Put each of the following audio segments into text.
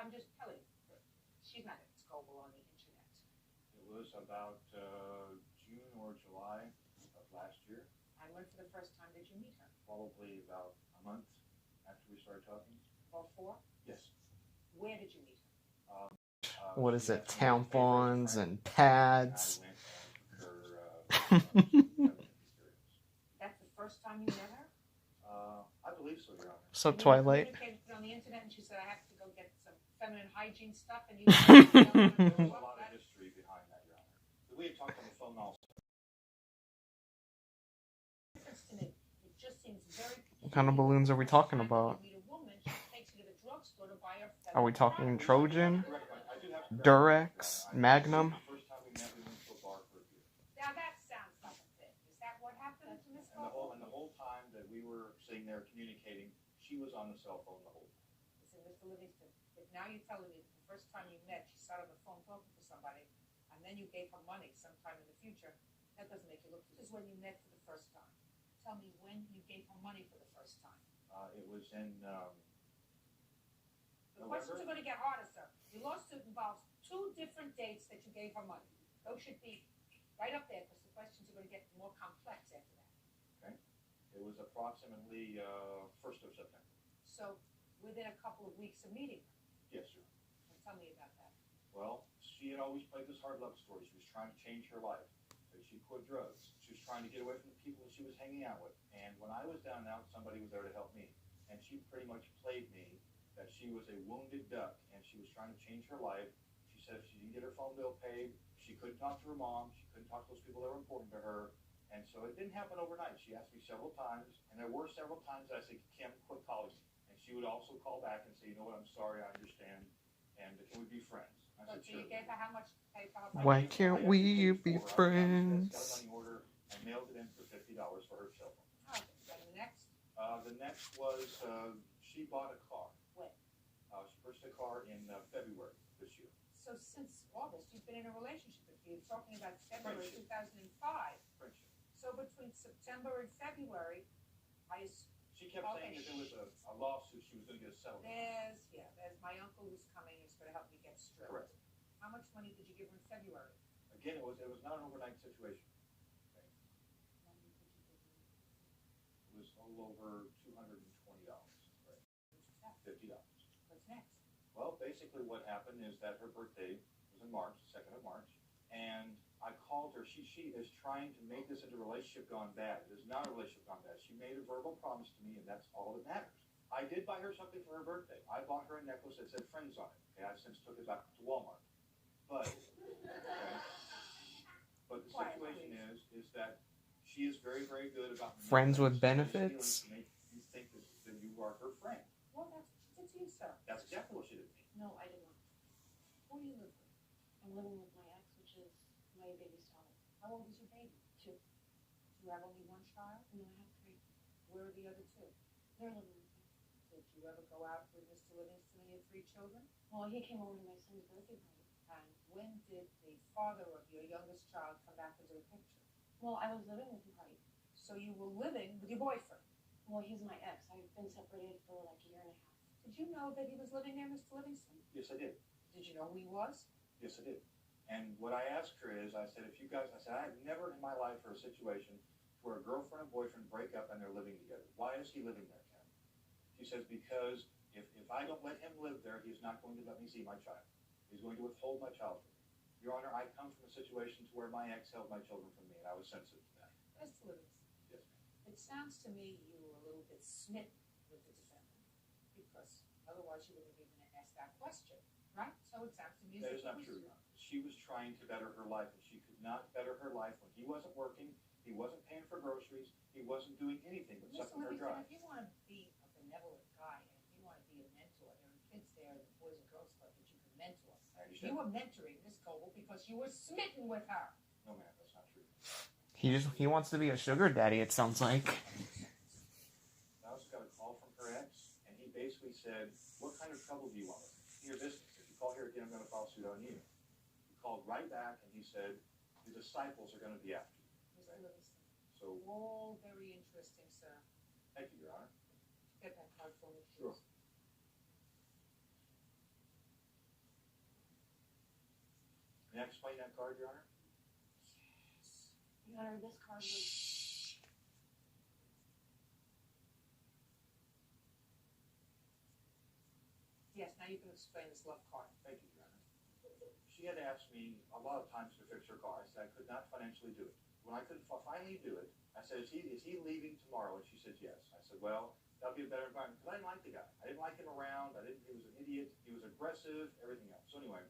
I'm just telling you. She's not at Scoble on the internet. It was about June or July of last year. And when for the first time did you meet her? Probably about a month after we started talking. About 4? Yes. Where did you meet her? What is it? Tampons and pads. That's the first time you met her? I believe so, Your Honor. So Twilight. You communicated on the internet and she said, I have to go get some feminine hygiene stuff, and you there's a lot of history behind that, Your Honor. We had talked on the phone also. It just seems very... What kind of balloons are we talking about? Are we talking Trojan? Durex? Magnum? Now that sounds like a thing. Is that what happened to Miss Cole? And the whole time that we were sitting there communicating, she was on the cell phone the whole time. Listen, Mr. Livingston, if now you're telling me that the first time you met, she sat on the phone talking to somebody, and then you gave her money sometime in the future, that doesn't make you look. This is when you met for the first time. Tell me when you gave her money for the first time. It was in The questions are going to get harder, sir. Your lawsuit involves 2 different dates that you gave her money. Those should be right up there because the questions are going to get more complex after that. Okay. It was approximately 1st of September. So within a couple of weeks of meeting her. Yes, sir. And tell me about that. Well, she had always played this hard love story. She was trying to change her life. So she quit drugs. She was trying to get away from the people that she was hanging out with. And when I was down and out, somebody was there to help me. And she pretty much played me that she was a wounded duck, and she was trying to change her life. She said if she didn't get her phone bill paid, she couldn't talk to her mom, she couldn't talk to those people that were important to her, and so it didn't happen overnight. She asked me several times, and there were several times that I said, Kim, quit calling me. And she would also call back and say, you know what, I'm sorry, I understand, and can we be friends? I said, So sure. you gave her how much to pay for her? Why can't we be friends? I got a money order and mailed it in for $50 for her cell phone. Okay, and the next? The next was she bought a car. When? She purchased a car in February this year. So since August, you've been in a relationship with you. You're talking about February Friendship. 2005. Friendship. So between September and February, She kept saying that there was a lawsuit she was going to get a settlement. There's my uncle who's coming. He's going to help me get straight. Correct. How much money did you give her in February? Again, it was not an overnight situation. Okay. It was a little over $220. Right. $50. What's next? Well, basically what happened is that her birthday was in March, 2nd of March, and I called her. She is trying to make this into a relationship gone bad. It is not a relationship gone bad. She made a verbal promise to me, and that's all that matters. I did buy her something for her birthday. I bought her a necklace that said Friends on it. Okay, I've since took it back to Walmart. But, but the situation is that she is very, very good about Friends with benefits? To make you think that you are her friend. Well, that's you, sir. That's exactly what she did to me. No, I did not. Who do you live with? I'm living with my ex, which is my baby's daughter. How old is your baby? 2. You have only 1 child? No, I have 3. Where are the other 2? They're living with me. Did you ever go out with Mr. Livingston and your 3 children? Well, he came over to my son's birthday party. And when did the father of your youngest child come back into the picture? Well, I was living with him, right? So you were living with your boyfriend? Well, he's my ex. I've been separated for like a year and a half. Did you know that he was living there, Mr. Livingston? Yes, I did. Did you know who he was? Yes, I did. And what I asked her is, I said, I've never in my life heard a situation where a girlfriend and boyfriend break up and they're living together. Why is he living there, Ken? She says, because if I don't let him live there, he's not going to let me see my child. He's going to withhold my child from me. Your Honor, I come from a situation to where my ex held my children from me, and I was sensitive to that. Mr. Livingston. Yes, ma'am. It sounds to me you were a little bit smitten with the defendant, because otherwise you wouldn't have even asked that question, right? So it sounds to me that is not true, Your Honor. She was trying to better her life, and she could not better her life when he wasn't working, he wasn't paying for groceries, he wasn't doing anything but Mr. sucking her Livingston, dry. if you want to be a benevolent guy and if you want to be a mentor, there are kids there at the Boys and Girls Club that you can mentor. I understand. You were mentoring Miss Coble because you were smitten with her. No, ma'am, that's not true. He wants to be a sugar daddy, it sounds like. I also got a call from her ex, and he basically said, what kind of trouble do you want with me? Your business. If you call here again, I'm going to file suit on you. He called right back, and he said, the disciples are going to be after you. Mr. Livingston. So, All very interesting, sir. thank you, Your Honor. Get that card for me, Sure. please. May I explain that card, Your Honor? Your Honor, this card was. Yes, now you can explain this love card. Thank you, Your Honor. She had asked me a lot of times to fix her car. I said I could not financially do it. When I could finally do it, I said, is he leaving tomorrow? And she said, yes. I said, well, that'll be a better environment. Because I didn't like the guy. I didn't like him around. He was an idiot. He was aggressive, everything else. So anyway,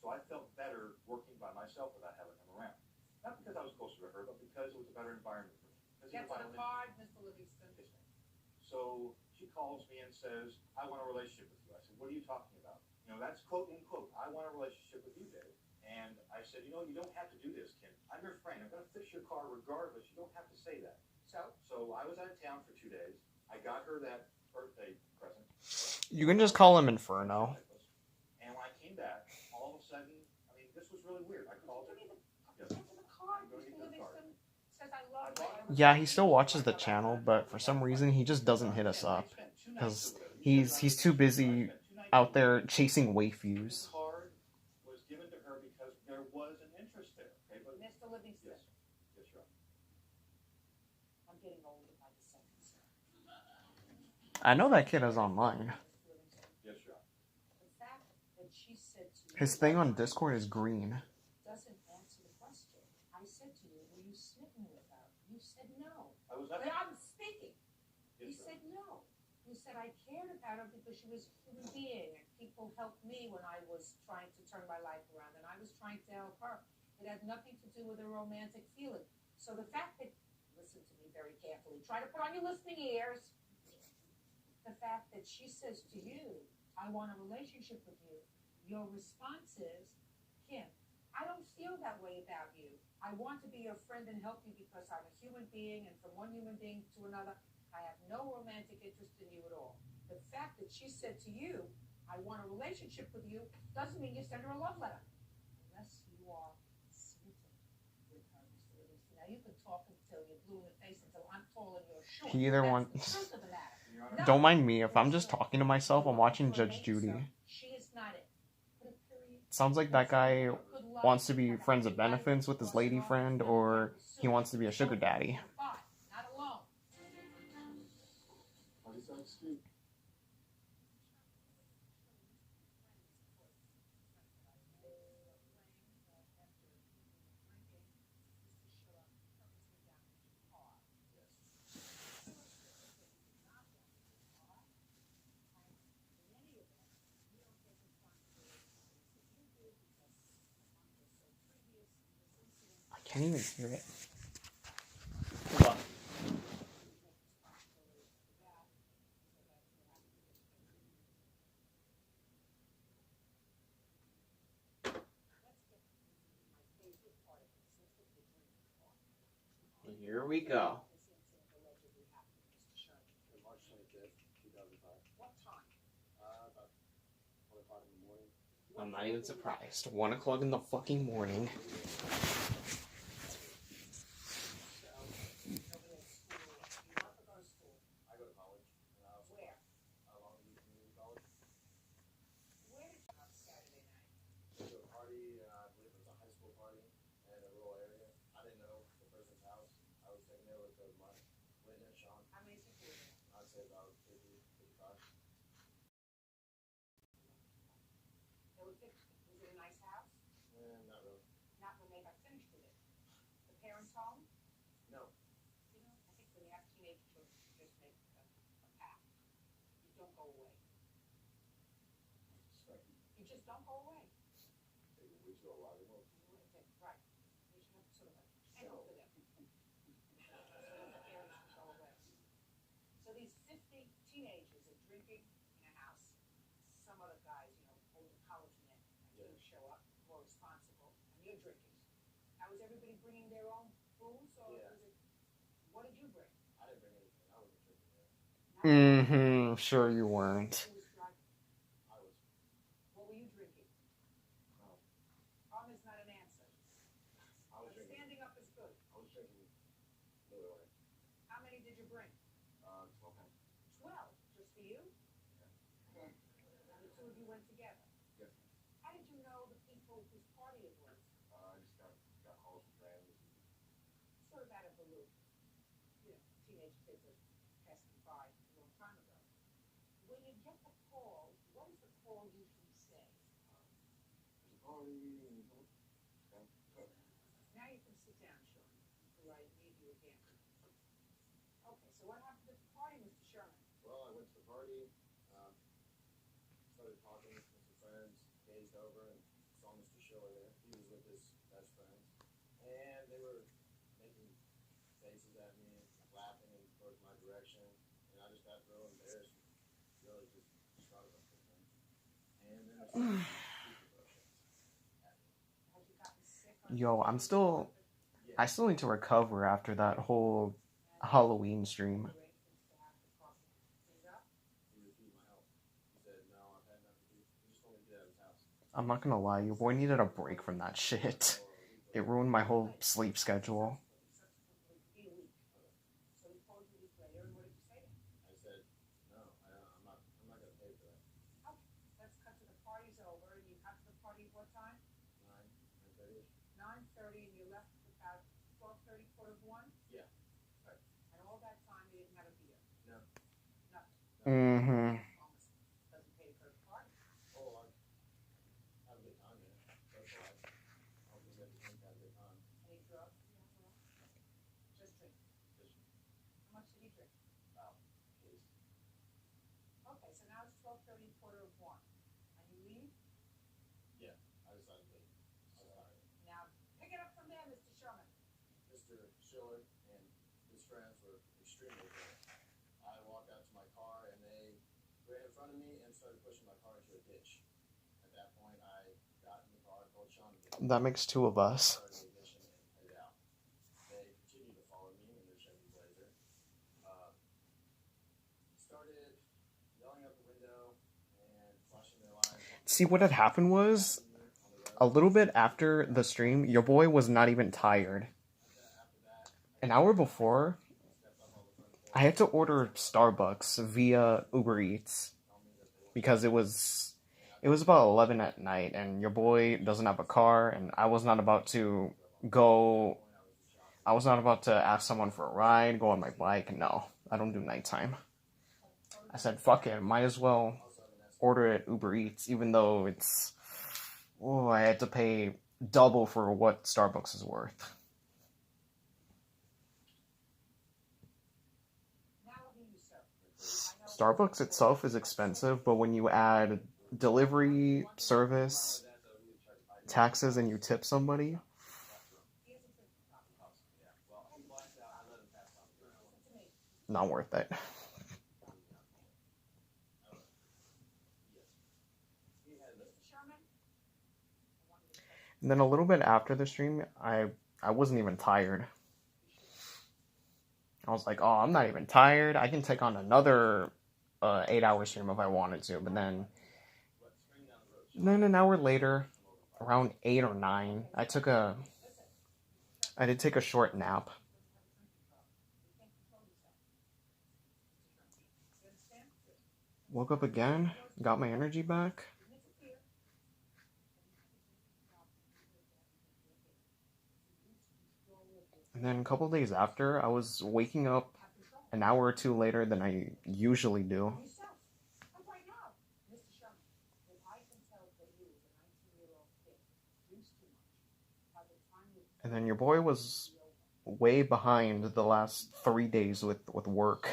so I felt better working by myself without having him around. Not because I was closer to her, but because it was a better environment for me. Get to the card, Mr. Livingston. Yes, ma'am. So she calls me and says, I want a relationship with you. I said, what are you talking about? You know, that's quote unquote, I want a relationship with you, Dave. And I said, you know, you don't have to do this, Kim. I'm your friend. I'm going to fix your car regardless. You don't have to say that. So I was out of town for 2 days. I got her that birthday present. You can just call him Inferno. And when I came back, all of a sudden, I mean, this was really weird. I called her. Get to the card, Mr. Livingston. Says I love you. Yeah, he still watches the channel, but for some reason he just doesn't hit us up because he's too busy out there chasing waifus. Card was given to her because there was an interest there. Okay, but Mr. Livingston. Yes, Your Honor. I'm getting older by the second, sir. I know that kid is online. Yes, Your Honor. The fact that she said to you, His thing on Discord is green. doesn't answer the question. I said to you, were you smitten with her? You said no. I was not. But I'm speaking. You Yes, Your said no. You said I cared about her because she was a human being and people helped me when I was trying to turn my life around and I was trying to help her. It had nothing to do with a romantic feeling. So the fact that, listen to me very carefully, try to put on your listening ears. The fact that she says to you, I want a relationship with you, your response is, Kim, I don't feel that way about you. I want to be your friend and help you because I'm a human being and from one human being to another, I have no romantic interest in you at all. The fact that she said to you, I want a relationship with you, doesn't mean you send her a love letter. Unless you are smitten with her, Mr. Livingston. Now you can talk until you're blue in the face, until I'm tall and you're short. He either That's wants. the truth of the matter. Your Honor. Don't mind me if I'm just talking to myself. I'm watching Judge Judy. She is not it. Put a period. Sounds like that guy Good luck. wants to be friends with benefits with his lady friend, or he wants to be a sugar daddy. Not alone. I can't even hear it. Hold on. Here we go. March 25th, 2005. What time? About 1 o'clock in the morning. I'm not even surprised. 1 o'clock in the fucking morning. I go to college. Where? Long Beach Community College. Where did you go on Saturday night? Went to a party, I believe it was a high school party in a rural area. I didn't know the person's house. I was taken there with my witness, Sean. How many people were there? I'd say about 50, 55. There were 50. Was it a nice house? Not really. Not when they got finished with it. The parents' home? No. You know, I think when you have teenage children, you just make a pact. You don't go away. You just don't go away. We should go while we move. Right. You should have sort of a kennel for them. So the parents should go away. So these 50 teenagers are drinking in a house. Some other guys, you know, older college men, like you show up, more responsible, and you're drinking. Now, was everybody bringing their own booze, or Yeah. was it? What did you bring? I didn't bring anything. I wasn't drinking there. Mm-hmm. Sure you weren't. Who was driving? I was. What were you drinking? No. Is not an answer. I was drinking. Standing up is good. I was drinking Miller Lite. How many did you bring? 12 pounds. 12, just for you? And the two of you went together? Yes. How did you know the people whose party it was? get the call, what does the call usually say? There's a party. Now you can sit down, Sean, before I need you again. Okay, so what happened at the party, Mr. Sherman? Well, I went to the party, started talking with some friends, gazed over and saw Mr. Schiller there. He was with his best friends, and they were making faces at me, laughing towards my direction, and I just got real embarrassed, really just started up with them. And then I started super motions at me. Have you gotten sick? Yo, I still need to recover after that whole Halloween stream. He refused my help. He said, no, I've had enough to do. He just told me to get out of his house. I'm not gonna lie, your boy needed a break from that shit. It ruined my whole sleep schedule. So he called you a week later, and what did you say to him? I said, no, I'm not going to pay for that. Let's cut to the party's over, and you got to the party what time? 9:30. 9:30, and you left about 12:30, quarter of 1? Yeah. Right. And all that time, you didn't have a beer? No. Nothing? Mm-hmm. Almost doesn't pay for the party. Oh, I have a good time there. Socialize. I'll just get to drink, have a good time. Any drugs? Just drink. How much did he drink? About case. Okay, so now it's 12:30, quarter of 1. And you leave? Yeah, I decided to leave. I was tired. Now, pick it up from there, Mr. Sherman. Mr. Schiller and his friends were extremely drunk. I walked out to my car and they ran in front of me and started pushing my car into a ditch. At that point, I got in the car, told Sean to get in. That makes two of us. Started the ignition and headed out. They continued to follow me in their Chevy Blazer. Started yelling out the window and flashing their lights. See, what had happened was, a little bit after the stream, your boy was not even tired. An hour before, I had to order Starbucks via Uber Eats because it was about 11 at night, and your boy doesn't have a car, and I was not about to ask someone for a ride, go on my bike. No, I don't do nighttime. I said, fuck it, might as well order it Uber Eats, even though I had to pay double for what Starbucks is worth. Starbucks itself is expensive, but when you add delivery, service, taxes, and you tip somebody, not worth it. And then a little bit after the stream, I wasn't even tired. I was like, oh, I'm not even tired. I can take on another 8-hour stream if I wanted to. But then an hour later, around 8 or 9, I did take a short nap. Woke up again, got my energy back. And then a couple days after, I was waking up an hour or two later than I usually do. And then your boy was way behind the last 3 days with work.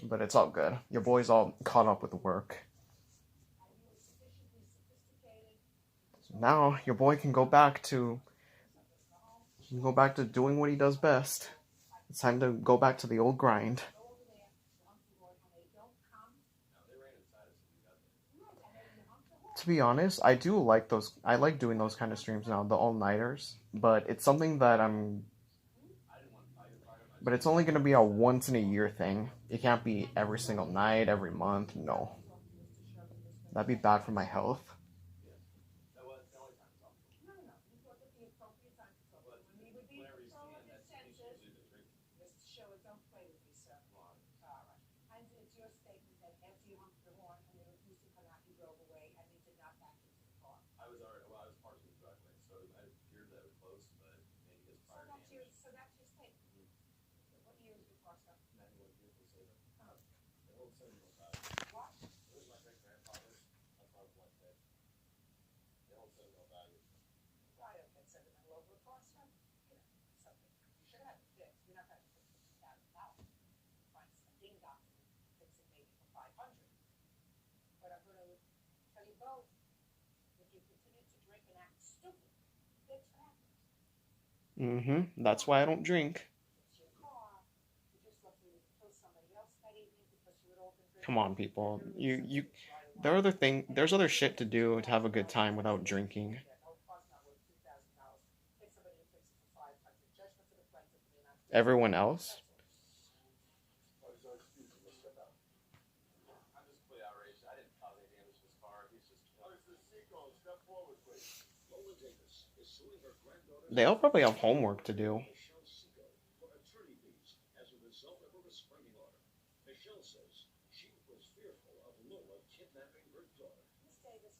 But it's all good. Your boy's all caught up with work. So now your boy can go back to doing what he does best. It's time to go back to the old grind. To be honest, I like doing those kind of streams now, the all-nighters. But it's something that But it's only going to be a once-in-a-year thing. It can't be every single night, every month. No. That'd be bad for my health. your, so that's your state. What year is your car stuff? 91 vehicle saver. Oh, They hold sentimental value. what? It was my great grandfather's. That's why I was like that. They hold sentimental value. Why don't get sentimental over a car stuff? You know, something. You should have it fixed. You're not gonna fix it for $2,000. Find some ding dong and fix it maybe for 500. But I'm gonna tell you both, if you continue to drink and act stupid, it's happens. That's why I don't drink. It's your car. You just lucky to kill somebody else that evening because you had all been drinking. Come on, people. There's other shit to do to have a good time without drinking. Everyone else? What is our excuse to step out? I'm just completely outraged. I didn't cause any damage to this car. He's just. Mr. Seco, step forward, please. Lola Davis is suing her granddaughter. They all probably have homework to do. Michelle Seco for attorney fees as a result of a restraining order. Michelle says she was fearful of Lola kidnapping her daughter. Miss Davis,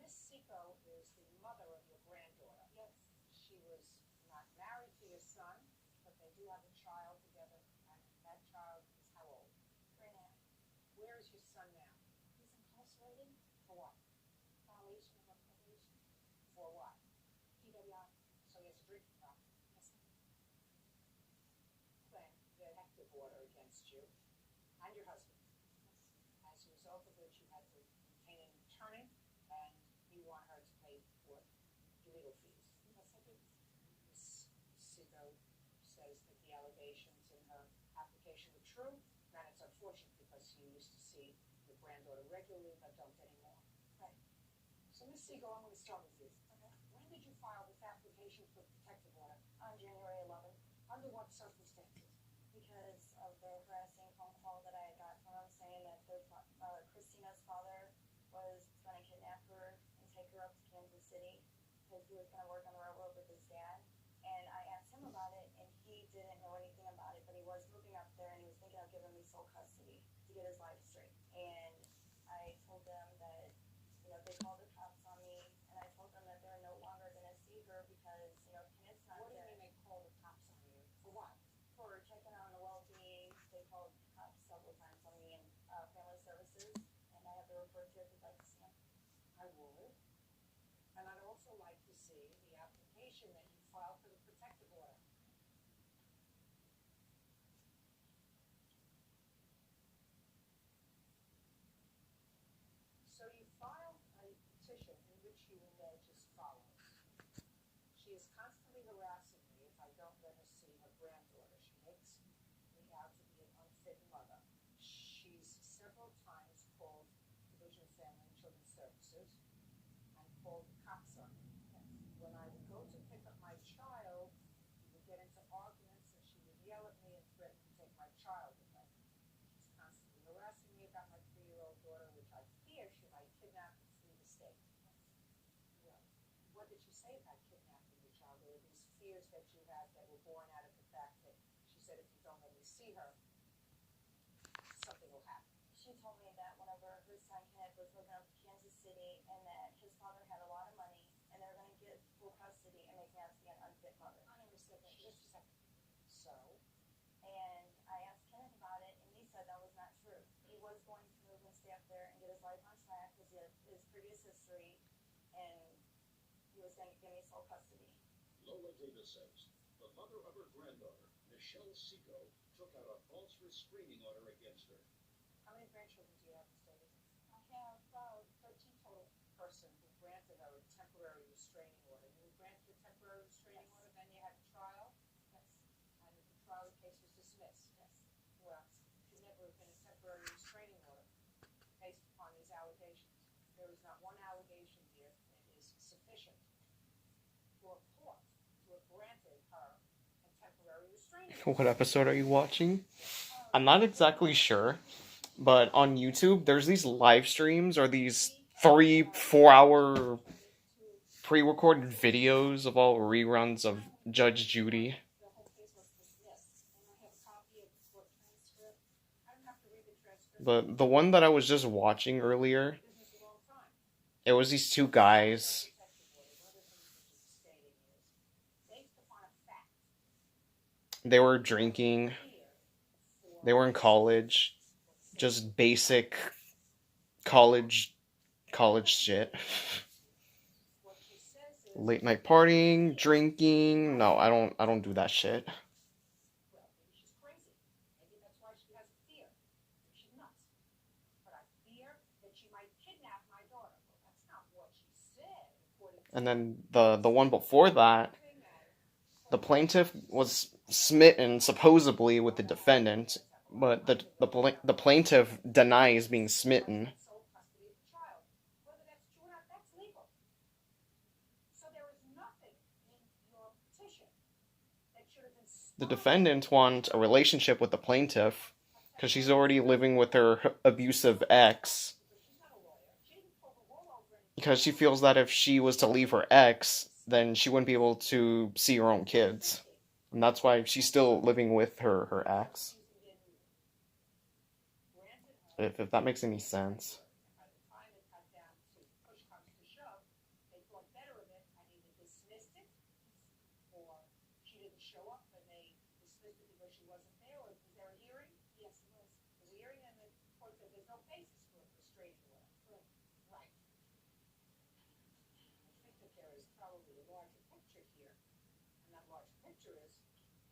Miss Seco is the mother of your granddaughter. Yes. She was not married to your son, but they do have a child together, and that child is how old? 3.5. Where is your son now? He's incarcerated. For what? Violation of a probation. For what? DWI. So he has a drinking problem. Yes, ma'am. Then the active order against you and your husband, as a result of which you had to retain an attorney, and you want her to pay for legal fees. Yes, I do. Ms. Seco says that the allegations in her application were true, and it's unfortunate because you used to see your granddaughter regularly, but don't anymore. Right. So, Ms. Seco, I'm going to start with you. Okay. When did you file this application for protective order? On January 11th, Under what circumstances? because of the harassing phone call that I had got from him saying that Christina's father was going to kidnap her and take her up to Kansas City because he was going to work on the railroad with his dad. And I asked him about it, and he didn't know anything about it, but he was moving up there, and he was thinking of giving me sole custody to get his life straight. And I told them that, they called the cops on me, and I told them that they're no longer going to see her because, Kenneth's not What do you there. mean they call the cops on you? For what? For checking on the well-being, they called cops several times on me and family services, and I have to refer to if you'd like to see them. I would. And I'd also like to see the application that you filed for the protective order. So you filed a petition in which you allege as follows. She is constantly harassing me if I don't let her see her granddaughter. She makes me out to be an unfit mother. She's several times called Division of Family and Children's Services and called the cops on me. When I would go to pick up my child, we would get into arguments and she would yell at me and threaten to take my child away. She's constantly harassing me about my 3-year-old daughter, which I fear she might kidnap and flee the state. Well, what did she say about kidnapping your child? There were these fears that you had that were born out of the fact that she said if you don't let me see her, something will happen. She told me that whenever her son Kenneth was moving up to Kansas City and that his father had a lot of money and they were going to get full custody and make me out to be an unfit mother. I understood that. Just a second. So, And I asked Kenneth about it, and he said that was not true. He was going to move and stay up there and get his life on track because he had his previous history, and he was going to give me sole custody. Lola Davis says the mother of her granddaughter, Michelle Seco, took out a false restraining order against her. how many grandchildren do you have, Ms. Davis? I have 13 total. Person who granted her a temporary restraining order. You were granted a temporary restraining Yes. order, then you had a trial, Yes. and the trial case was dismissed. Yes. Well, it should never have been a temporary restraining order based upon these allegations. There is not one allegation here that is sufficient for a court to have granted her a temporary restraining order. What episode are you watching? I'm not exactly sure, but on YouTube, there's these live streams or these 3-4 hour pre-recorded videos of all reruns of Judge Judy. The whole case was dismissed, and I have a copy of the court transcript. I don't have to read the transcript. The one that I was just watching earlier, Business a long time. it was these two guys. Protective order. One of the things that you're stating is, based upon a fact They were drinking. They were in college. Just basic college shit. Late night partying, drinking. No, I don't do that shit. Well, maybe she's crazy. Maybe that's why she has a fear. Maybe she's nuts. But I fear that she might kidnap my daughter. Well, that's not what she said, according to And then the one before that, the plaintiff was smitten supposedly with the defendant, but the plaintiff denies being smitten. sole custody of the child. Whether that's true or not, that's legal. So there is nothing in your petition that should have been The defendant wants a relationship with the plaintiff because she's already living with her abusive ex. she's not a lawyer. She didn't pull the wool over anything. Because she feels that if she was to leave her ex, then she wouldn't be able to see her own kids. And that's why she's still living with her ex. If that makes any sense. By the time it got down to push comes to shove, they thought better of it and either dismissed it, or she didn't show up and they dismissed it because she wasn't there, or was there a hearing? Yes, it was. There was a hearing and the court said there's no basis for restraining order. Right. I think that there is probably a larger picture here, and that larger picture is,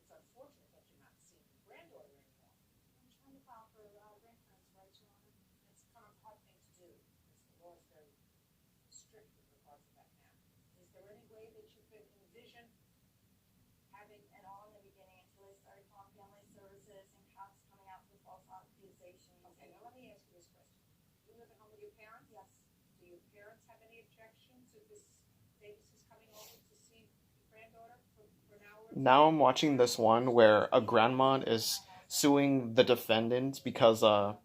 it's unfortunate that you're not seeing your granddaughter anymore. I'm trying to file for grandparents' rights, Your Honor. It's kind of a hard thing to do, because the law is very strict with regards to that now. Is there any way that you could envision having, And all in the beginning until they started calling family services and cops coming out with false accusations. okay, now let me ask you this question. You live at home with your parents? Yes. Do your parents have any objection to this Davis is coming over to see your granddaughter for an hour? Now I'm watching this one where a grandma is suing the defendant because the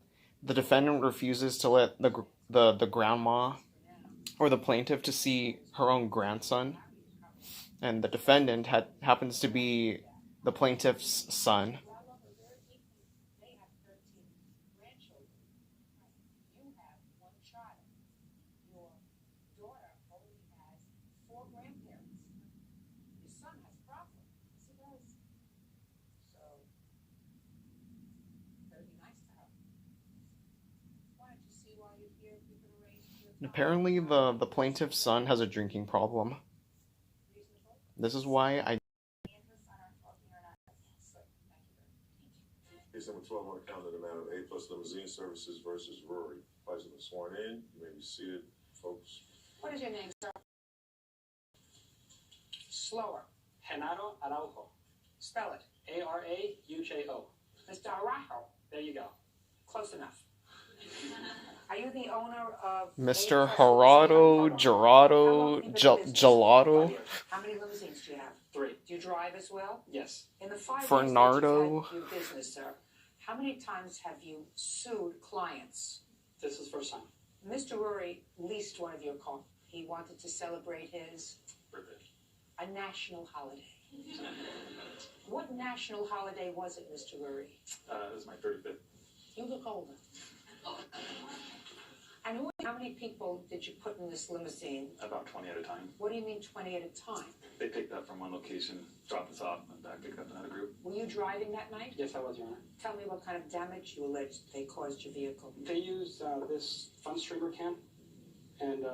defendant refuses to let the grandma or the plaintiff to see her own grandson, and the defendant happens to be the plaintiff's son. Well, I love her very deeply. They have 13 grandchildren. You have one child. Your daughter only has 4 grandparents. Your son has problems. Yes, he does. So, better be nice to her. Why don't you see while you're here if you can arrange for a time? Apparently, the plaintiff's son has a drinking problem. Reasonable? This is why I. Me and her son are talking or not. Good. Thank you very much. Case number 12 on the calendar, the matter of A Plus Limousine Services versus Rory. Parties have been sworn in. You may be seated, folks. What is your name, sir? Slower. Genaro Araujo. Spell it. Araujo. Mr. Araujo. There you go. Close enough. Are you the owner of Mr. A+ Gerardo, Limousine? Gerardo, How long have you been in business? Gelato, How many limousines do you have? 3. Do you drive as well? Yes. In the 5 years Fernando. that you've had your business, sir, how many times have you sued clients? This is first time. Mr. Rory leased one of your cars. He wanted to celebrate his a national holiday. What national holiday was it, Mr. Rory? It was my 35th. You look older. And how many people did you put in this limousine? About 20 at a time. What do you mean 20 at a time? They picked up from one location, dropped us off, and back picked up another group. Were you driving that night? Yes, I was, Your Honor. Tell me what kind of damage you allege they caused your vehicle. They used this fun streamer can, and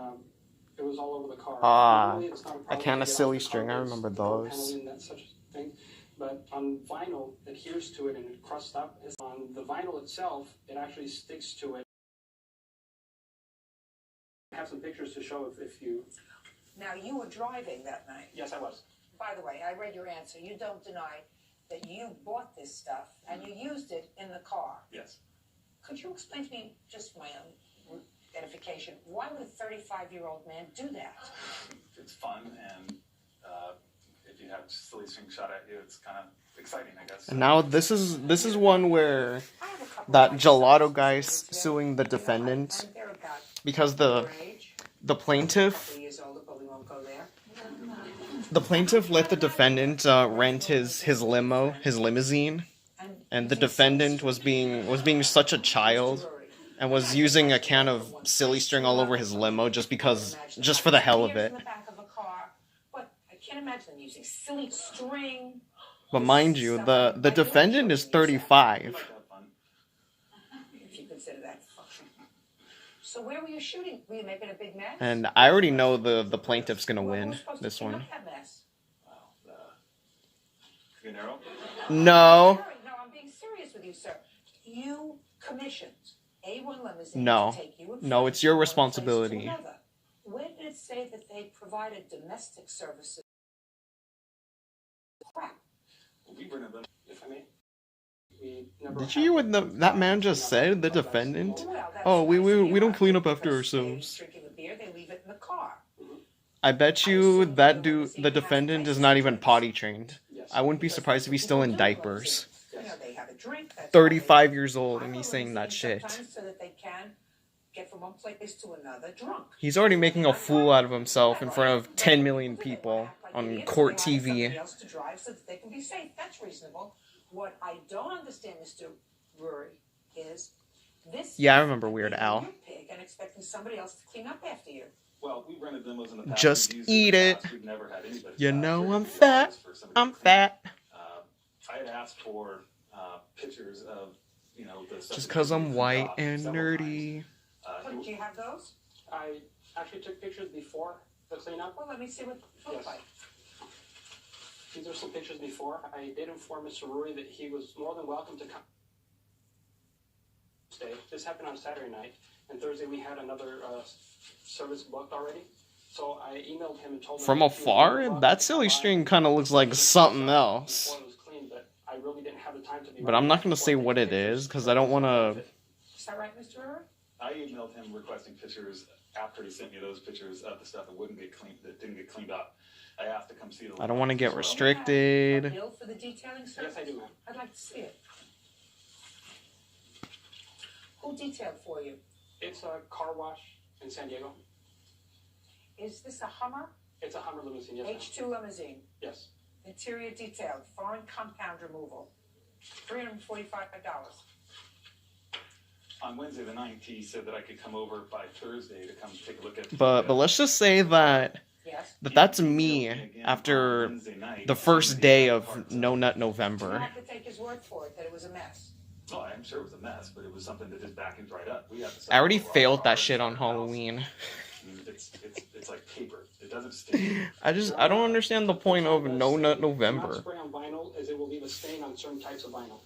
it was all over the car. Ah, Normally, it's not a a problem can to of get silly off the string, I car, remember there's no those. penalty and that such a thing. But on vinyl, it adheres to it and it crusts up. On the vinyl itself, it actually sticks to it. I have some pictures to show if you... Now, you were driving that night. Yes, I was. By the way, I read your answer. You don't deny that you bought this stuff and you used it in the car. Yes. Could you explain to me, just for my own edification, why would a 35-year-old man do that? It's fun, and if you have silly string shot at you, it's kind of exciting, I guess. And now this is one where I have a couple that of gelato questions guy's for you. suing the You know, defendant and they're about because your age, the a plaintiff couple of years older, but we won't go there. let the defendant rent his limousine, and the defendant was being such a child and was using a can of silly string all over his limo just for the hell of it. In the back of a car, but I can't imagine them using silly string But mind you, the defendant is 35. We like to have fun. If you consider that fun. So where were you shooting? Were you making a big mess? And I already know the plaintiff's gonna Who win was supposed to this clean one. up that mess? Wow. Funeral? No. Sorry, no, I'm being serious with you, sir. You commissioned A1 Limousine No. to take you and No, friends it's your from one place to responsibility. another. Where did it say that they provided domestic services? Crap. We rented them. If I may. We never Did you hear what that man just said? The defendant? Well, that's Oh, we nice of we you. don't clean I up think after because they ourselves. Drinking a beer, they leave it in the car. I bet you that dude, the defendant, is not even potty trained. Yes. I wouldn't be surprised if he's still in diapers. You know, they have a drink. That's 35 how years old they- and he's I saying that limousine shit. sometimes so that they can get from one place to another drunk. He's already making a fool out of himself in front of 10 million people on court TV. Somebody else to drive so that they can be safe. That's reasonable. What I don't understand, Mr. Rory, is this. Yeah, I remember Weird being Al. your pig and expecting somebody else to clean up after you. Well, we rented limos in the past. Just We've used eat in the it. past. We've never had anybody. You stop know for I'm $50 fat. for somebody I'm to clean. fat. I had asked for pictures of, the stuff Just that because we I'm cleaned white off and several times. nerdy. But do you have those? I actually took pictures before the cleanup. Well, let me see what it looks Yes. like. These are some pictures before. I did inform Mr. Rory that he was more than welcome to come. Stay. This happened on Saturday night, and Thursday we had another service booked already. So I emailed him and told him From that he was more than afar, welcome that to silly come by string kind of looks like something else. before it was cleaned, but I really didn't have the time to be But I'm not gonna before say taking what it pictures. is because I don't want to. Is that right, Mr. Rory? I emailed him requesting pictures after he sent me those pictures of the stuff that didn't get cleaned up. I asked to come see the. I don't want to get as well. A restricted. bill for the detailing service? Yes, I do, ma'am. I'd like to see it. Who detailed for you? It's a car wash in San Diego. Is this a Hummer? It's a Hummer limousine, yes, ma'am. H2 limousine. Yes. Interior detailed. Foreign compound removal. $345. On Wednesday the 9th, he said that I could come over by Thursday to come take a look at. But let's just say that Yes. that's me after the first day of No Nut You November. have to take his word for it that it was a mess. Oh, I'm sure it was a mess, but it was something that just back and dried up. We had to. I already sell failed our that cars shit on in our house. Halloween. I mean, it's like paper. It doesn't stink. I don't understand the point of No Nut Not November. spray on vinyl, as it will leave a stain on certain types of vinyl.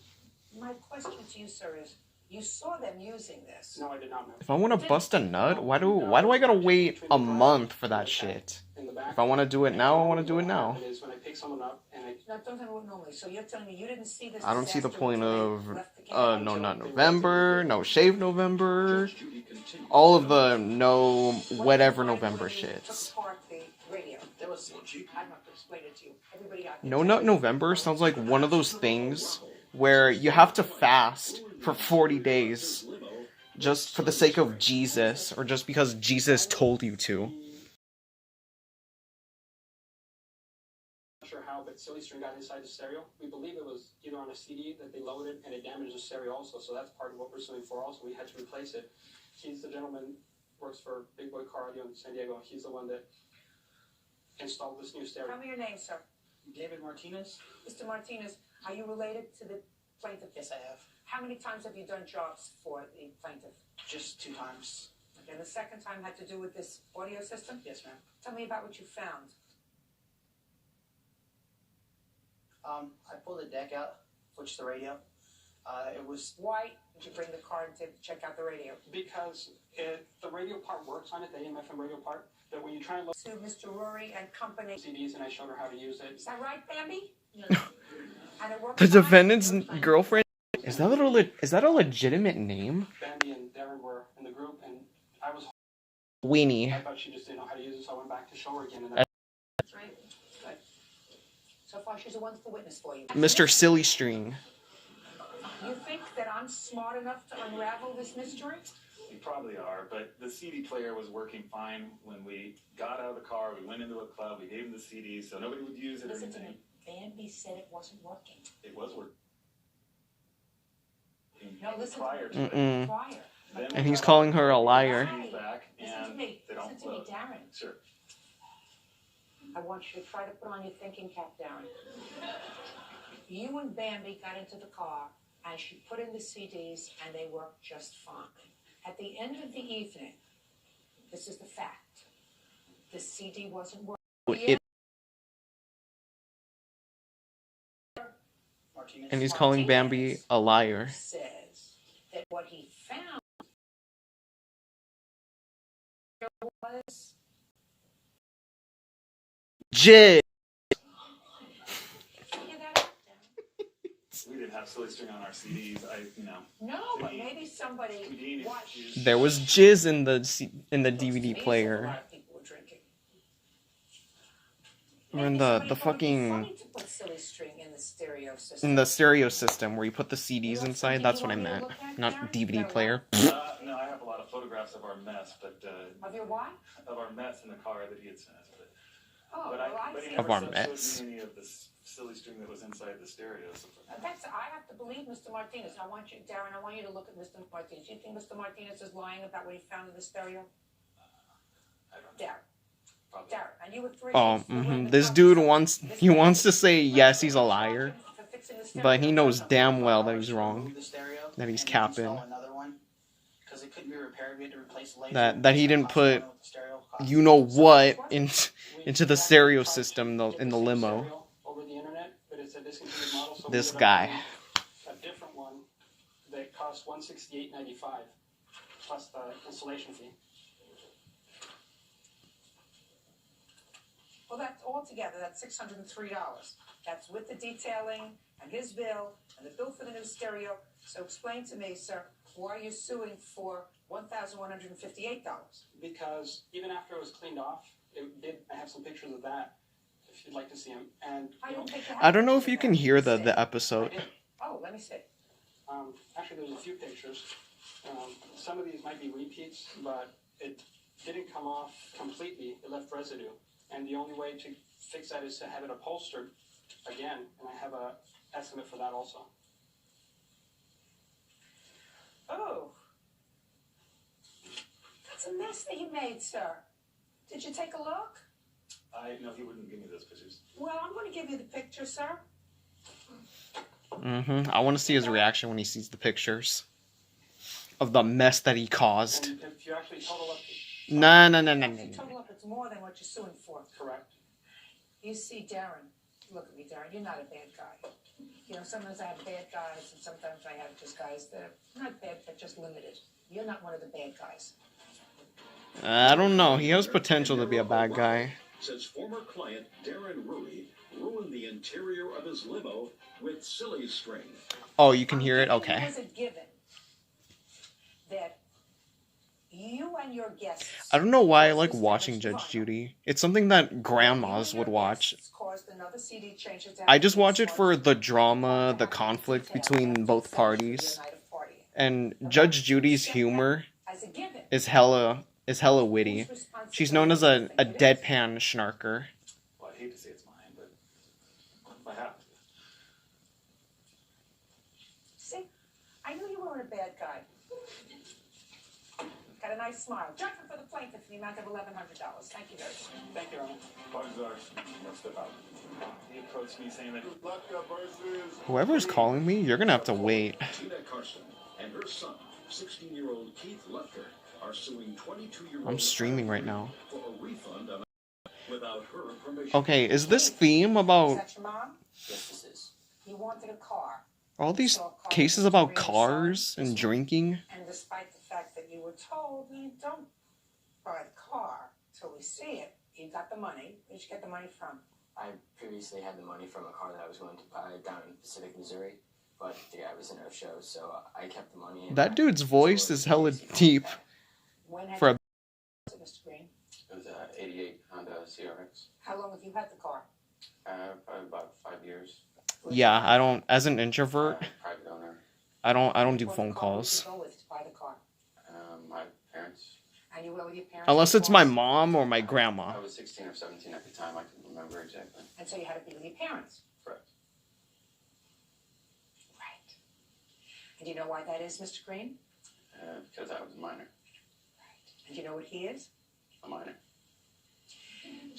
My question to you, sir, is you saw them using this. No, I did not, ma'am. If I want to bust a nut, why do I gotta wait a month for that shit? In the back. If I want to do it now, I want to do it now. What is when I pick someone up and I Now, don't tell me what normally. So you're telling me you didn't see this I don't see the disaster point until of they left the camp? No Nut November, No Shave November, all of the no whatever November shits. Took apart the radio. there was I'm not to explain it to you. Everybody out there. No Nut November sounds like one of those things where you have to fast for 40 days just for the sake of Jesus or just because Jesus told you to. not sure how, but silly string got inside the stereo. We believe it was either on a CD that they loaded and it damaged the stereo also. So that's part of what we're suing for. Also, we had to replace it. He's the gentleman works for Big Boy Car Audio in San Diego. He's the one that installed this new stereo. Tell me your name, sir. David Martinez. Mr. Martinez, are you related to the plaintiff? Yes, I have. How many times have you done jobs for the plaintiff? Just 2 times. Okay, the second time had to do with this audio system? Yes, ma'am. Tell me about what you found. I pulled the deck out, switched the radio. It was Why did you bring the car to check out the radio? Because the radio part works on it, the AM/FM radio part. That when you try and load To Mr. Rory and company. CDs, and I showed her how to use it. Is that right, Bambi? And it worked The fine? defendant's girlfriend is that a legitimate name? Bambi and Darren were in the group, and I was. Weenie. I thought she just didn't know how to use it, so I went back to show her again. And That's right. Good. So far, she's a wonderful witness for you. Mr. Silly String. You think that I'm smart enough to unravel this mystery? You probably are, but the CD player was working fine when we got out of the car. We went into a club. We gave him the CD, so nobody would use it or Listen to anything. me. Bambi said it wasn't working. It was working. No, listen Prior to to me. it. Mm-mm. Prior. Then And we he's got calling her a liar. the CDs back, Listen to and me. they don't Listen to me, load. Darren. Sure. I want you to try to put on your thinking cap, Darren. You and Bambi got into the car, and she put in the CDs, and they worked just fine. At the end of the evening, this is the fact, the CD wasn't working. And he's calling Bambi a liar. Says that what he found was Jizz. figure that out, Dan. We didn't have Silly String on our CDs. No, but maybe somebody watched. There was jizz in the DVD Me, a player. lot of people were drinking. Or in Maybe the somebody thought it'd be fucking funny to put Silly String in the stereo system. in the stereo system where you put the CDs inside. That's what I meant, not DVD player. No, I have a lot of photographs of our mess, but Of your what? of our mess in the car that he had sent us. Oh, But well, but he see. Of never our showed mess. me any of the Silly String that was inside the stereo. So I have to believe Mr. Martinez. I want you, Darren, I want you to look at Mr. Martinez. Do you think Mr. Martinez is lying about what he found in the stereo? I don't know. Darren. Probably. Darren, and you were 3 Oh, years. You were in the this car. dude wants to say yes, he's a liar, For fixing the stereo. but he knows damn well that he's To wrong. remove the stereo That he's and capping. install another one, 'cause it couldn't be repaired. We had to replace the laser. That he didn't Cost put more than what the stereo cost. you know what into the We stereo tried to system in get the same limo. stereo over the internet, but it's a discontinued model, so we This ended up guy. getting a different one that costs $168.95 plus the installation fee. Well, that's all together, that's $603. That's with the detailing and his bill and the bill for the new stereo. So explain to me, sir, why are you suing for $1,158? Because even after it was cleaned off, I have some pictures of that if you'd like to see them. And I don't think you have I don't know if pictures you of can that. hear Let me see. the episode. I did. Oh, let me see. Actually, there's a few pictures. Some of these might be repeats, but it didn't come off completely. It left residue. And the only way to fix that is to have it upholstered again. And I have a estimate for that also. Oh. That's a mess that you made, sir. Did you take a look? No, he wouldn't give me those pictures. Well, I'm going to give you the picture, sir. I want to see his reaction when he sees the pictures of the mess that he caused. And if you actually total up, No. If you total up, it's more than what you're suing for. correct. You see, Darren, look at me, Darren, you're not a bad guy. You know, sometimes I have bad guys, and sometimes I have just guys that are not bad, but just limited. You're not one of the bad guys. I don't know. He has potential to be a bad guy. Says former client Darren Rui ruined the interior of his limo with Silly String. Oh, you can hear it? It Okay. was a given that you and your guests. I don't know why I like watching Judge Judy. It's something that grandmas would watch. I just watch it for the drama, the conflict between both parties. And Judge Judy's humor is hella witty. She's known as a deadpan snarker. Well, I hate to say it's mine, but I have to. See, I knew you weren't a bad guy. Got a nice smile. Judgment for the plaintiff in the amount of $1,100. Thank you very much. Thank you, Ronald. Bugs are, let's step out. He approached me saying that Whoever's calling me, you're gonna have to wait. Tina Carson and her son, 16-year-old Keith Lutker, are suing 22-year-old. I'm streaming right now. For a refund on without her permission. Okay, is this theme about Is that your mom? Yes, this is. You wanted a car. all these cases about cars and drinking? And despite the fact that you were told you don't buy the car till we see it, you got the money. Where'd you get the money from? I previously had the money from a car that I was going to buy down in Pacific, Missouri, but the guy was in no show, so I kept the money. And That dude's voice is hella deep. When had For a- you Mr. Green? It was a 88 Honda CRX. How long have you had the car? Probably about 5 years. Yeah, I don't. As an introvert, Private owner. I don't do What phone car calls would you go with to buy the car? My parents. And you went with your parents? unless it's to my the car? mom or my grandma. I was 16 or 17 at the time. I can't remember exactly. And so you had to be with your parents. Correct. Right. And do you know why that is, Mr. Green? Because I was a minor. And do you know what he is? A minor.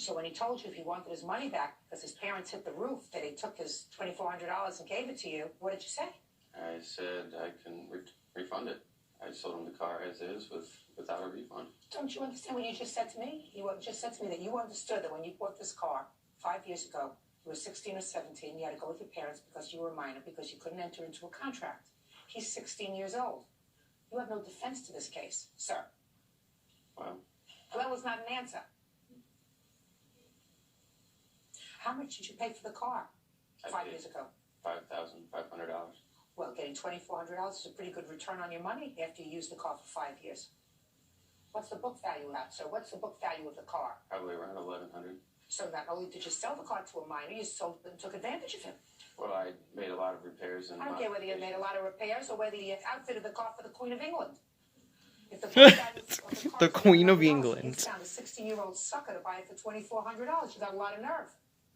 So when he told you if he wanted his money back because his parents hit the roof, that he took his $2,400 and gave it to you, what did you say? I said I can refund it. I sold him the car as is without a refund. Don't you understand what you just said to me? You just said to me that you understood that when you bought this car 5 years ago, you were 16 or 17, you had to go with your parents because you were a minor, because you couldn't enter into a contract. He's 16 years old. You have no defense to this case, sir. Well is not an answer. How much did you pay for the car 5 years ago? $5,500. Well, getting $2,400 is a pretty good return on your money after you use the car for 5 years. What's the book value of that, sir? What's the book value of the car? Probably around $1,100. So not only did you sell the car to a minor, you sold and took advantage of him. Well, I made a lot of repairs and I don't care whether you made a lot of repairs or whether you outfitted the car for the Queen of England. If the book value of the car The Queen of England. You found a 16-year-old sucker to buy it for $2,400. You got a lot of nerve.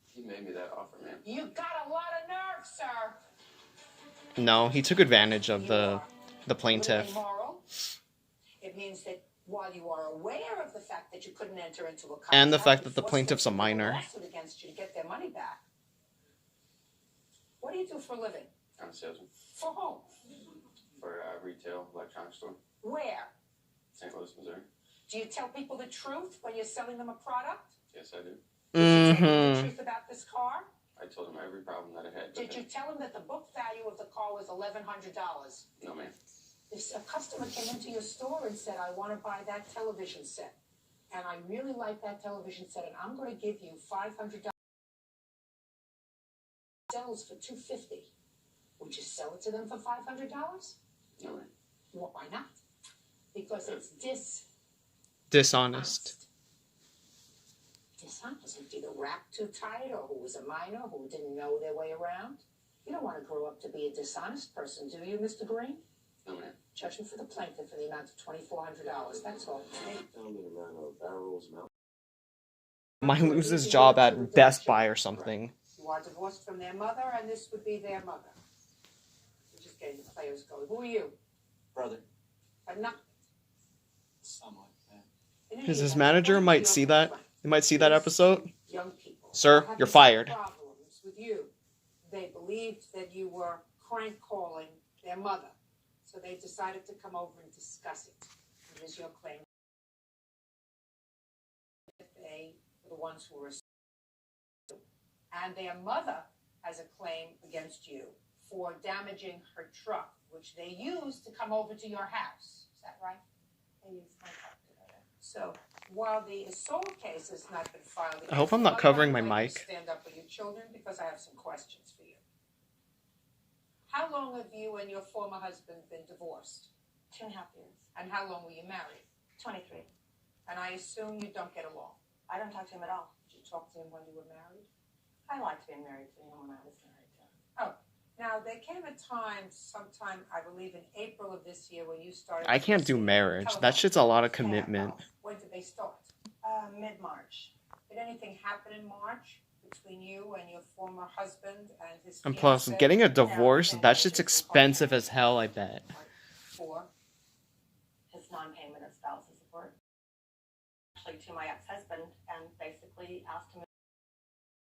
He made me that offer, man. You got a lot of nerve, sir. No, he took advantage of the plaintiff. Immoral. It means that while you are aware of the fact that you couldn't enter into a contract, And the fact that the plaintiff's a minor. lawsuit against you to get their money back. What do you do for a living? I'm a salesman For whom? for a retail electronics store, Where? St. Louis, Missouri. Do you tell people the truth when you're selling them a product? Yes, I do. Did you tell them the Mm-hmm. truth about this car? I told him every problem that I had. Did you tell them that the book value of the car was $1,100? No, ma'am. If a customer came into your store and said, I want to buy that television set, and I really like that television set, and I'm going to give you $500 sells for $250, would you sell it to them for $500? No, ma'am. Why not? Because it's Dishonest. dishonest. It's either wrapped too tight, or who was a minor, who didn't know their way around. You don't want to grow up to be a dishonest person, do you, Mr. Green? No, ma'am. Judgment for the plaintiff for the amount of $2,400. That's all. Found an amount of barrels, mount. Might lose his job at Best Buy or something. You are divorced from their mother, and this would be their mother. We're just getting the players going. Who are you? Brother. But not. Somewhat, yeah. In any Because his event, manager what might do see you that. want? He might see that episode. Young people. Sir, have you're these fired. Problems with you. They believed that you were crank calling their mother, so they decided to come over and discuss it. It is your claim. They were the ones who were, and their mother has a claim against you for damaging her truck, which they used to come over to your house. Is that right? They used my truck to do that. So while the assault case has not been filed, I hope I'm not covering my mic. Stand up for your children because I have some questions for you. How long have you and your former husband been divorced? 2.5 years. And how long were you married? 23. And I assume you don't get along. I don't talk to him at all. Did you talk to him when you were married? I liked being married to him when I was married to him. Oh, now there came a time, sometime, I believe in April of this year, when you started. I can't do marriage. That shit's a lot of commitment. When did they start? Mid-March. Did anything happen in March between you and your former husband and his And plus, fiancée? getting a divorce, that shit's expensive as hell, I bet. For? His non-payment of spousal support. Actually, to my ex-husband, and basically asked him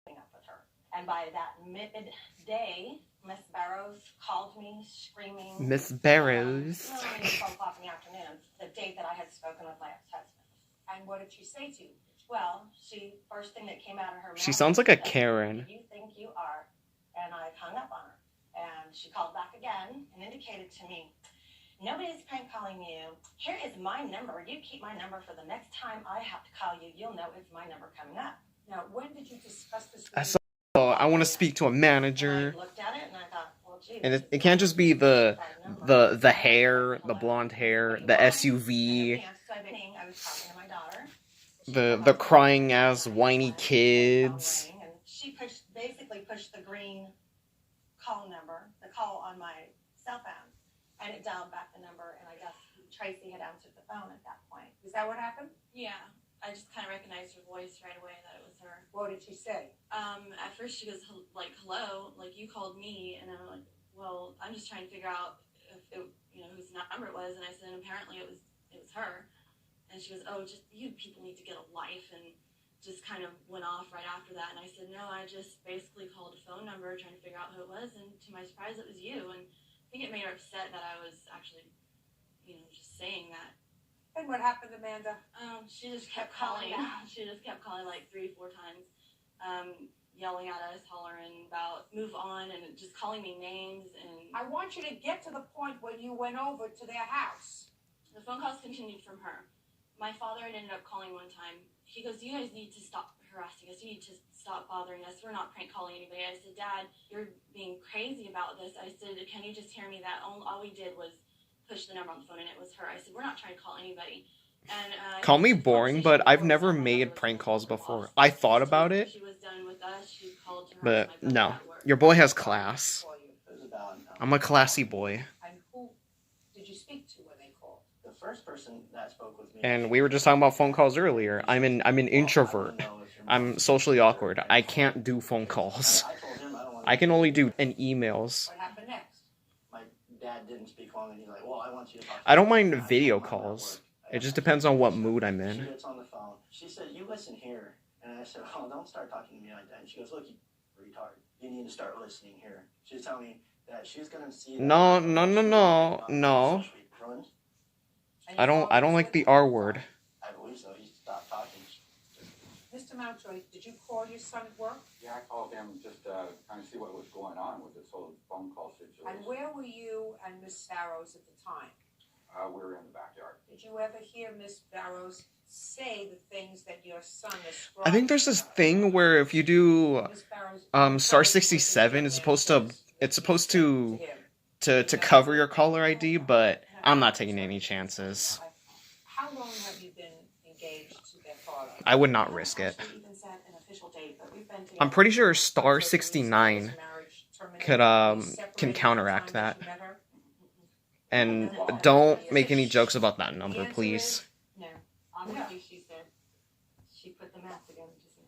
to up with her. And by that midday, Miss Barrows called me screaming. Miss Barrows. Really, 12 o'clock in the afternoon, the date that I had spoken with my ex-husband. And what did she say to you? Well, first thing that came out of her mouth. She sounds like a was, Karen. "Who do you think you are?" And I hung up on her. And she called back again and indicated to me, "Nobody's prank calling you. Here is my number. You keep my number for the next time I have to call you. You'll know it's my number coming up." Now, when did you discuss this? I saw. I want to speak to a manager. I looked at it and I thought, well, gee. And it can't just be the hair, the blonde hair, the SUV, I was talking to my daughter. the crying ass whiny kids. And she basically pushed the green call number, the call on my cell phone, and it dialed back the number. And I guess Tracy had answered the phone at that point. Is that what happened? Yeah, I just kind of recognized her voice right away that it was her. What did she say? At first she was like, "Hello," like you called me, and I'm like, "Well, I'm just trying to figure out if it, whose number it was." And I said, apparently it was her. And she goes, "Oh, just you people need to get a life." And just kind of went off right after that. And I said, no, I just basically called a phone number trying to figure out who it was. And to my surprise, it was you. And I think it made her upset that I was actually, just saying that. And what happened, Amanda? She just kept calling. She just kept calling like 3-4 times, yelling at us, hollering about move on, and just calling me names. And I want you to get to the point when you went over to their house. The phone calls continued from her. My father had ended up calling one time. He goes, you guys need to stop harassing us. You need to stop bothering us. We're not prank calling anybody. I said, Dad, you're being crazy about this. I said, can you just hear me that all we did was push the number on the phone and it was her. I said, we're not trying to call anybody. And Call me boring, but I've never made prank calls before. I thought about it, she was done with us. She called her but my brother no. at work. Your boy has class. It was about, I'm a classy boy. And who did you speak to when they called? the first person that spoke with me. And we were just talking about phone calls earlier. I'm an introvert. I'm socially awkward. I can't do phone calls. I told him I don't want I can only do emails. What happened next? My dad didn't speak long, and he's like, "Well, I want you to talk to I don't me." mind video calls. It just depends on what mood I'm She in. gets on the phone. She said, "You listen here," and I said, "Oh, don't start talking to me like that." And she goes, "Look, you retard. You need to start listening here." She's telling me that she's gonna see. No. I don't like the R word. I believe so. He stopped talking. Mr. Mountjoy, did you call your son at work? Yeah, I called him just trying to see what was going on with this whole phone call situation. And where were you and Miss Barrows at the time? We were in the backyard. Did you ever hear Miss Barrows say the things that your son ascribed? I think there's this thing where if you do Miss Barrows star 67, it's supposed to cover your caller ID, but I'm not taking any chances. How long have you been engaged to their father? I would not risk it. I'm pretty sure star 69 can counteract that. And don't make any jokes about that number, please. No, honestly, she said she put the math together just now.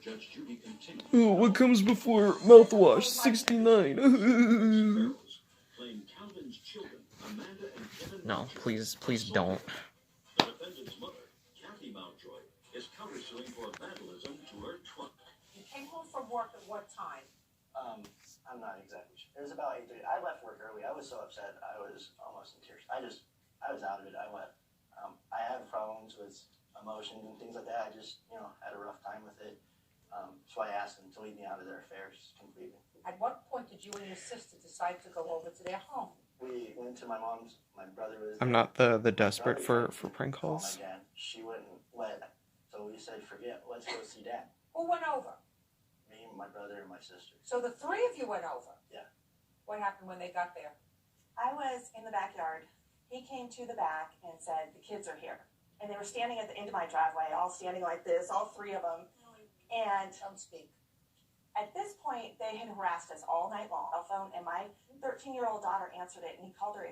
Judge Judy continued. Oh, what comes before mouthwash? 69. Claim Calvin's children, Amanda and Kevin No, please don't. The defendant's mother, Kathy Mountjoy, is countersuing for vandalism to her truck. You came home from work at what time? I'm not exactly sure. It was about 8:30. I left work early. I was so upset. I was almost in tears. I was out of it. I left. I have problems with emotions and things like that. I just, had a rough time with it. So I asked them to leave me out of their affairs completely. At what point did you and your sister decide to go over to their home? We went to my mom's. My brother was. I'm not the desperate for prank Call calls. my dad. She wouldn't let. So we said, forget. Let's go see Dad. Who went over? Me, my brother, and my sister. So the three of you went over? Yeah. What happened when they got there? I was in the backyard. He came to the back and said, the kids are here. And they were standing at the end of my driveway, all standing like this, all three of them. And Don't speak. at this point, they had harassed us all night long. Cell phone, and my 13-year-old daughter answered it, and he called her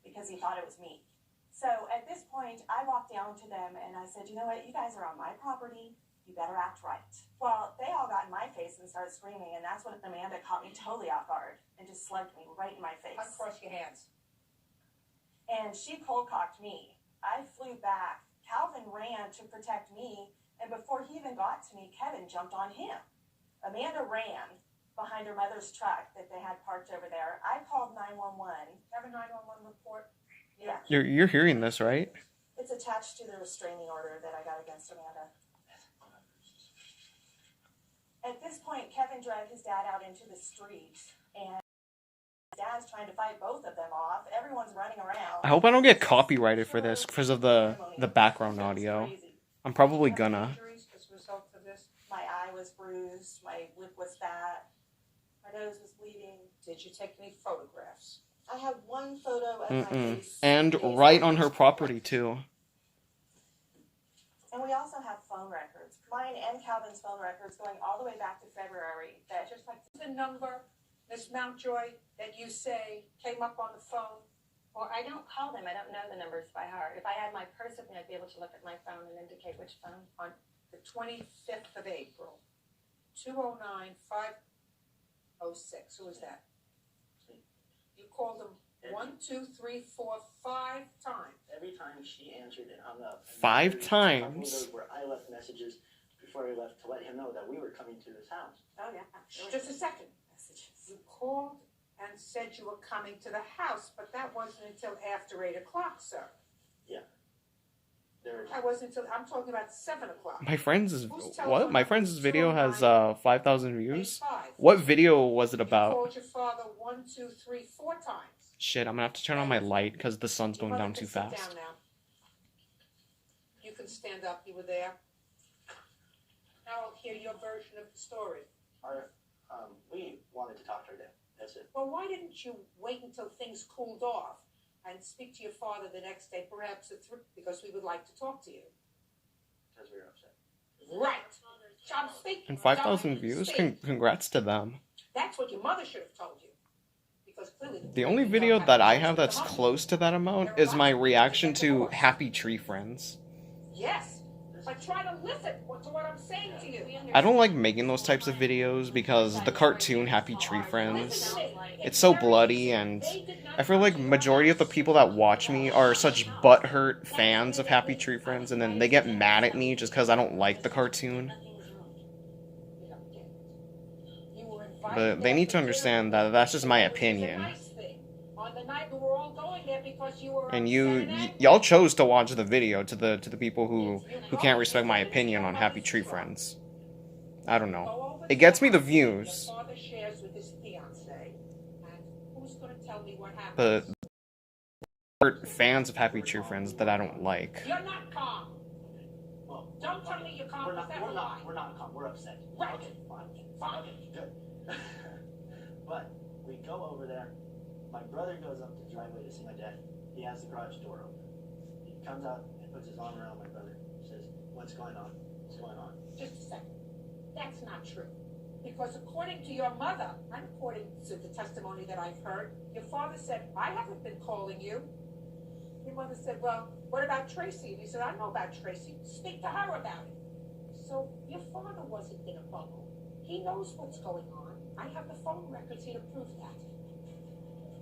because he thought it was me. So at this point, I walked down to them, and I said, you know what, you guys are on my property. You better act right. Well, they all got in my face and started screaming, and that's when Amanda caught me totally off guard and just slugged me right in my face. Uncross your hands. And she cold-cocked me. I flew back. Calvin ran to protect me, and before he even got to me, Kevin jumped on him. Amanda ran behind her mother's truck that they had parked over there. I called 911. Have a 911 report? Yeah. You're hearing this, right? It's attached to the restraining order that I got against Amanda. At this point, Kevin dragged his dad out into the street, and Dad's trying to fight both of them off. Everyone's running around. I hope I don't get copyrighted for this because of the background audio. I'm probably gonna. Injuries as a result of this? My eye was bruised, my lip was fat, my nose was bleeding. Did you take any photographs? I have one photo of my face. And right on her property too. And we also have phone records. Mine and Calvin's phone records going all the way back to February. That Just like the number, Miss Mountjoy, that you say came up on the phone. Well, I don't call them. I don't know the numbers by heart. If I had my purse with me, I'd be able to look at my phone and indicate which phone. On the 25th of April, 209-506. Who is that? You called them 1, 2, 3, 4, 5 times. Every time she answered and hung up. And 5 there's a times? couple of those where I left messages before I left to let him know that we were coming to his house. Oh, yeah. Just a second. You called and said you were coming to the house, but that wasn't until after 8 o'clock, sir. Yeah. That wasn't until, I'm talking about 7 o'clock. My friend's what? My friend's number? video has 5,000 views. 85. What video was it You about? called your father 1, 2, 3, 4 times. Shit, I'm gonna have to turn on my light because the sun's Your going mother down can too sit fast. down now. You can stand up. You were there. Now I'll hear your version of the story. We wanted to talk to her then. That's it. Well, why didn't you wait until things cooled off and speak to your father the next day, perhaps at 3, because we would like to talk to you? Because we were upset. Right. John, speak. And 5,000 John, views? speak. Congrats to them. That's what your mother should have told you. Because clearly The only video that I have that's close to that amount is my reaction to Happy Tree Friends. Yes, but try to listen to what I'm saying to you. I don't like making those types of videos because the cartoon Happy Tree Friends, it's so bloody, and I feel like majority of the people that watch me are such butthurt fans of Happy Tree Friends, and then they get mad at me just because I don't like the cartoon. But they need to understand that that's just my opinion. And y'all chose to watch the video to the people who can't respect my opinion on Happy Tree Friends. I don't know. It gets me the views. But fans of Happy Tree Friends that I don't like. You're not calm. Well, Don't tell me you're calm. We're not calm. We're upset. Right. Okay, fine. Fine. Okay, good. But we go over there. My brother goes up the driveway to see my dad. He has the garage door open. He comes out and puts his arm around my brother. Says, "What's going on? What's going on?" Just a second. That's not true. Because according to your mother, and according to the testimony that I've heard, your father said, "I haven't been calling you." Your mother said, "Well, what about Tracy?" And he said, "I know about Tracy. Speak to her about it." So your father wasn't in a bubble. He knows what's going on. I have the phone records here to prove that.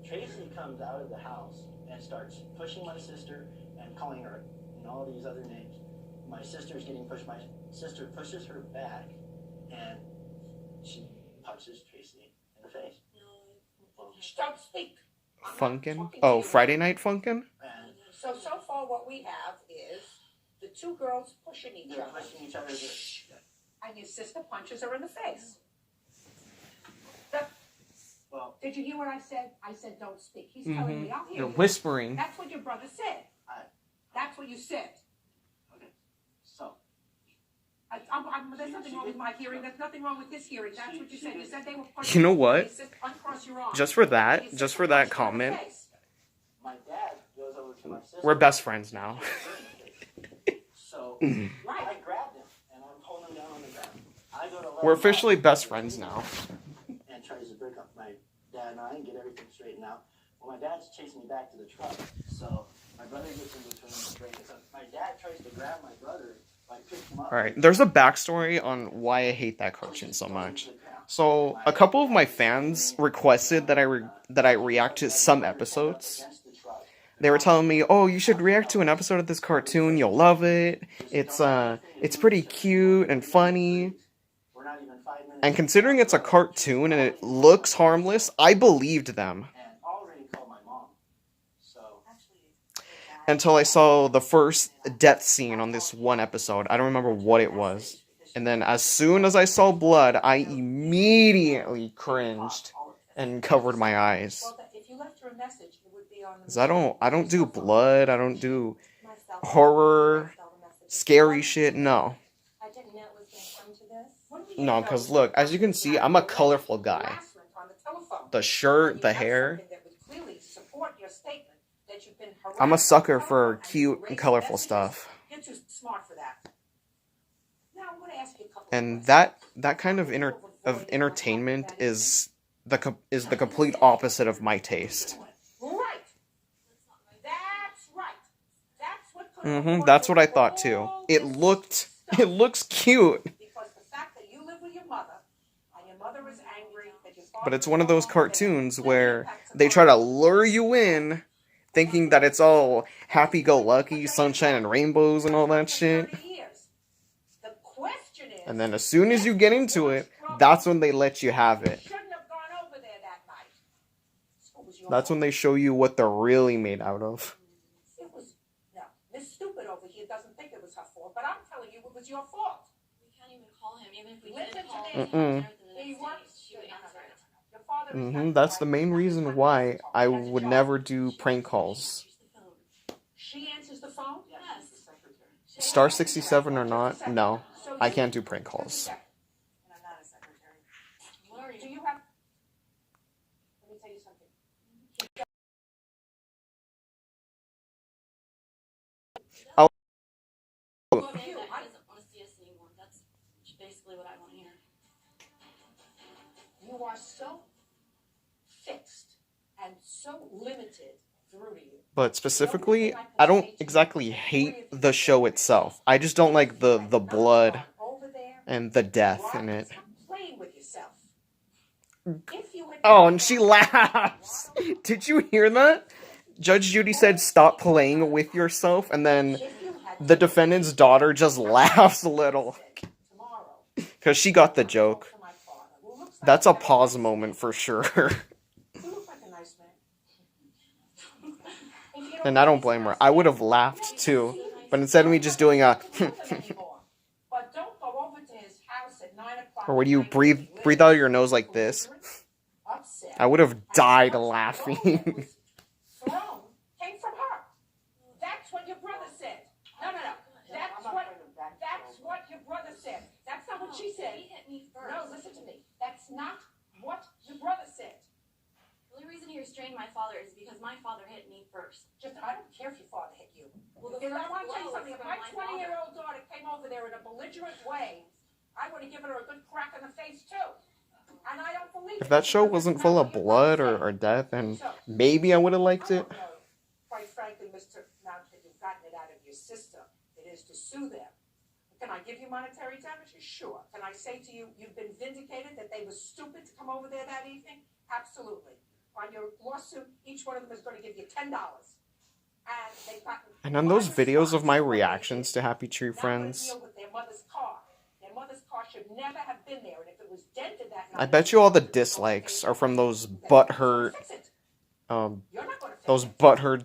Tracy comes out of the house and starts pushing my sister and calling her and all these other names. My sister's getting pushed. My sister pushes her back and she punches Tracy in the face. Don't speak. Funkin'? Oh, Friday Night Funkin'? So far what we have is the two girls pushing each other. Pushing each other. And your sister punches her in the face. Well, did you hear what I said? I said don't speak. He's telling me, I'll hear You're you. whispering. That's what your brother said. That's what you said. Okay, so. There's nothing wrong with my hearing. There's nothing wrong with this hearing. That's what you said. You said they were pushing. You know what? You said, uncross your arm. Just for that comment, My dad goes over to my sister. we're best friends now. So I grabbed him and I'm holding him down on the ground. I go to let We're him officially off best friends now. and tries to break up my dad and I and get everything straightened out. Well, my dad's chasing me back to the truck, so my brother gets in between and breaks us up. My dad tries to grab my brother, like pick him up. Alright, there's a backstory on why I hate that cartoon so much. So, a couple of my fans requested that I react to some episodes. They were telling me, "Oh, you should react to an episode of this cartoon. You'll love it. It's pretty cute and funny." And considering it's a cartoon and it looks harmless, I believed them. Until I saw the first death scene on this one episode. I don't remember what it was. And then as soon as I saw blood, I immediately cringed and covered my eyes. Cause I don't do blood, I don't do horror, scary shit, no. No, cause look, as you can see, I'm a colorful guy. The shirt, the hair. I'm a sucker for cute and colorful stuff. And that kind of entertainment is the complete opposite of my taste. That's what I thought too. It looks cute. Because the fact that you live with your mother and your mother is angry that your father But it's is one of no those longer cartoons there. where they try to lure you in, thinking that it's all happy-go-lucky, sunshine and rainbows and all that shit. The question is, And then as soon as you get into it, that's when they let you have it. shouldn't have gone over there that night. It was your That's fault. when they show you what they're really made out of. It was, no, Miss Stupid over here doesn't think it was her fault, but I'm telling you it was your fault. We can't even call him, even if we Listen did to call me. him. Mm-mm. He works. She would answer it. Your father is not That's the right. main reason why I would never do prank calls. She answers the phone? Yes. Star 67 or not, no. I can't do prank calls. And I'm not a secretary. Do you have, let me tell you something. Oh. Well, he doesn't want to see us anymore. That's basically what I want to hear. You are so fixed and so limited through to you. But specifically, I don't exactly hate the show itself. I just don't like the blood and the death in it. Stop playing with yourself. If you had Oh, and she laughs! Did you hear that? Judge Judy said, "Stop playing with yourself," and then the defendant's daughter just laughs a little. Because she got the joke. That's a pause moment for sure. You look like a nice man. And I don't blame her. I would have laughed too. But instead of me just doing a But don't go over to his house at 9 o'clock. or when you breathe out of your nose like this, I would have died laughing. Throne came from her. That's what your brother said. No. That's what your brother said. That's not what she said. He hit me first. No, listen to me. That's not what your brother said. The only reason he restrained my father is because my father hit me first. I don't care if your father hit you. Well, the Because I first want to tell you blow something. was If from my my 20-year-old daughter came over there in a belligerent way, I would have given her a good crack in the face too. And I don't believe If that show wasn't full of blood or death, then maybe I would have liked it. Quite frankly, Mr. Now that you've gotten it out of your system, it is to sue them. Can I give you monetary damages? Sure. Can I say to you, you've been vindicated that they were stupid to come over there that evening? Absolutely. On your lawsuit, each one of them is going to give you $10. And they've gotten. And on those videos of my reactions to Happy Tree Friends, Deal with their mother's car. Their mother's car should never have been there, and if it was dented that night, I bet you all the dislikes are from those butthurt,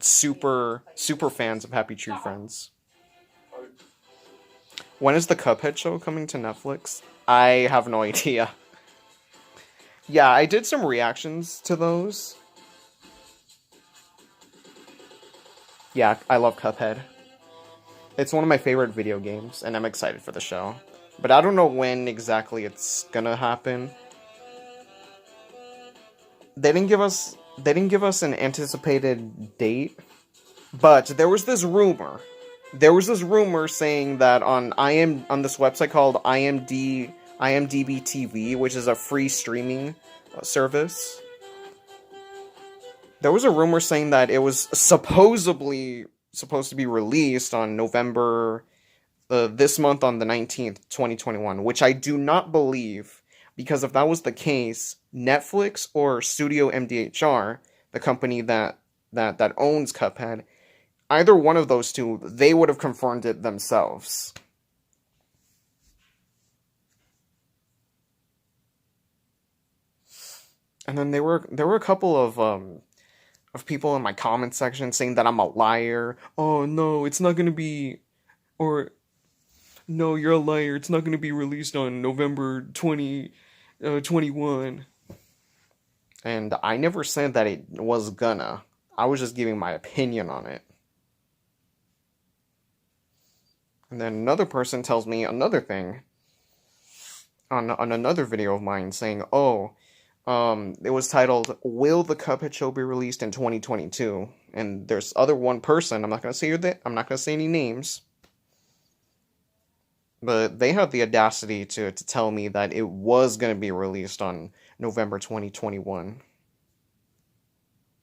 super fans of Happy Tree Friends. When is the Cuphead show coming to Netflix? I have no idea. Yeah, I did some reactions to those. Yeah, I love Cuphead. It's one of my favorite video games, and I'm excited for the show. But I don't know when exactly it's gonna happen. They didn't give us an anticipated date, but there was this rumor. There was this rumor saying that on this website called IMDb TV, which is a free streaming service. There was a rumor saying that it was supposedly supposed to be released on November, this month on the 19th, 2021, which I do not believe, because if that was the case, Netflix or Studio MDHR, the company that owns Cuphead, either one of those two, they would have confirmed it themselves. And then there were a couple of people in my comment section saying that I'm a liar. Oh no, it's not gonna be, or no, you're a liar. It's not gonna be released on November 2021. And I never said that it was gonna. I was just giving my opinion on it. And then another person tells me another thing on another video of mine saying, it was titled, "Will the Cuphead show be released in 2022?" And there's one person, I'm not gonna say any names, but they had the audacity to tell me that it was gonna be released on November 2021.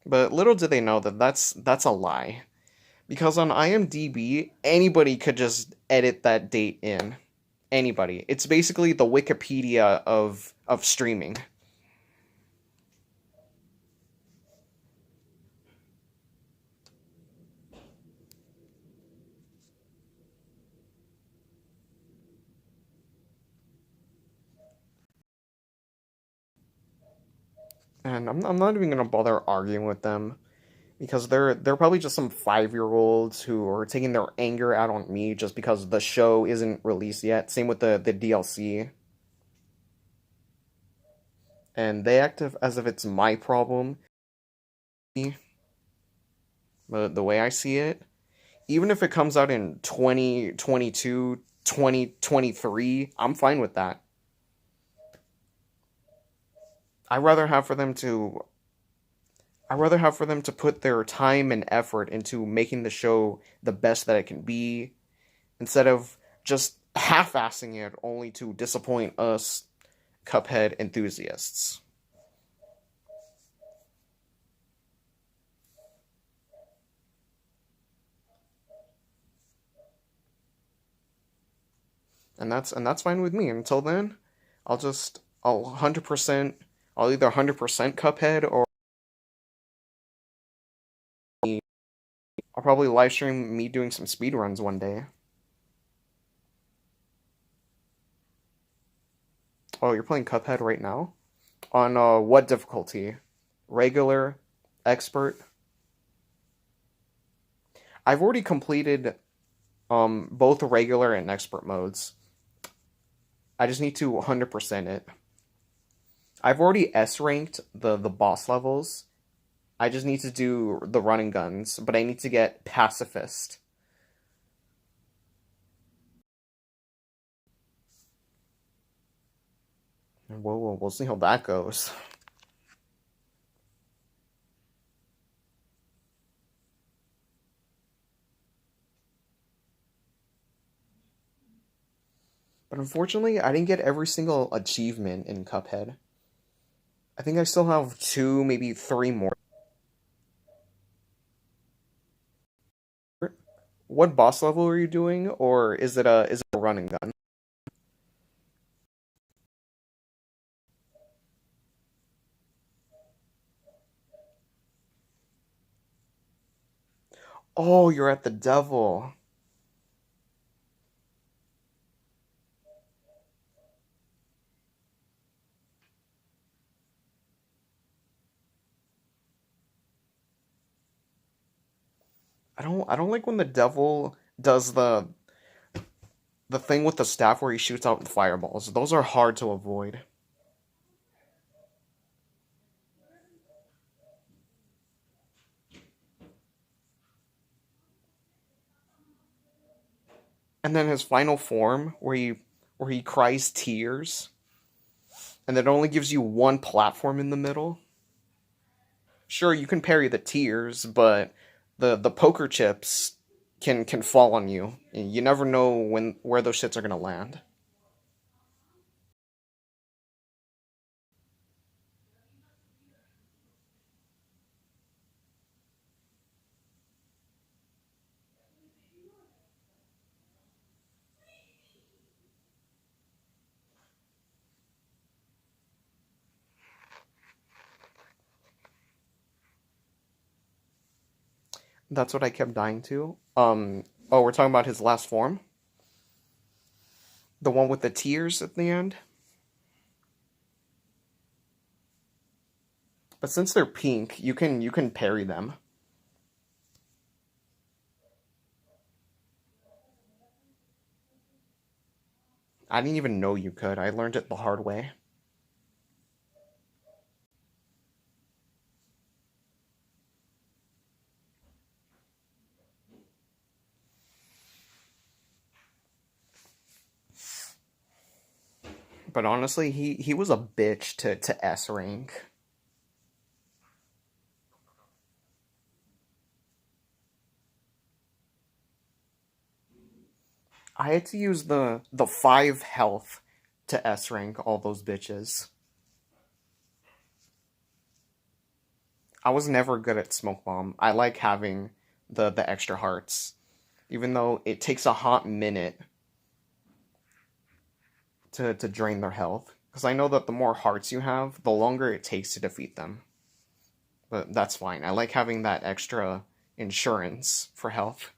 But little did they know that that's a lie. Because on IMDb, anybody could just edit that date in. anybody. It's basically the Wikipedia of streaming. And I'm not even gonna bother arguing with them because they're probably just some 5-year-olds who are taking their anger out on me just because the show isn't released yet. Same with the DLC. And they act as if it's my problem. But the way I see it, even if it comes out in 2022, 2023, I'm fine with that. I'd rather have for them to put their time and effort into making the show the best that it can be instead of just half-assing it only to disappoint us Cuphead enthusiasts. And that's fine with me. Until then, I'll either 100% Cuphead or I'll probably live stream me doing some speedruns one day. Oh, you're playing Cuphead right now? On what difficulty? Regular? Expert? I've already completed both regular and expert modes. I just need to 100% it. I've already S-ranked the boss levels. I just need to do the running guns, but I need to get Pacifist. We'll see how that goes. But unfortunately, I didn't get every single achievement in Cuphead. I think I still have 2, maybe 3 more. What boss level are you doing, or is it a running gun? Oh, you're at the devil. I don't like when the devil does the thing with the staff where he shoots out fireballs. Those are hard to avoid. And then his final form where he cries tears and it only gives you one platform in the middle. Sure, you can parry the tears, but the poker chips can fall on you. You never know where those shits are gonna land. That's what I kept dying to. Oh, we're talking about his last form? The one with the tears at the end? But since they're pink, you can parry them. I didn't even know you could. I learned it the hard way. But honestly, he was a bitch to S rank. I had to use the 5 health to S rank all those bitches. I was never good at Smoke Bomb. I like having the extra hearts. Even though it takes a hot minute to drain their health. Because I know that the more hearts you have, the longer it takes to defeat them. But that's fine. I like having that extra insurance for health.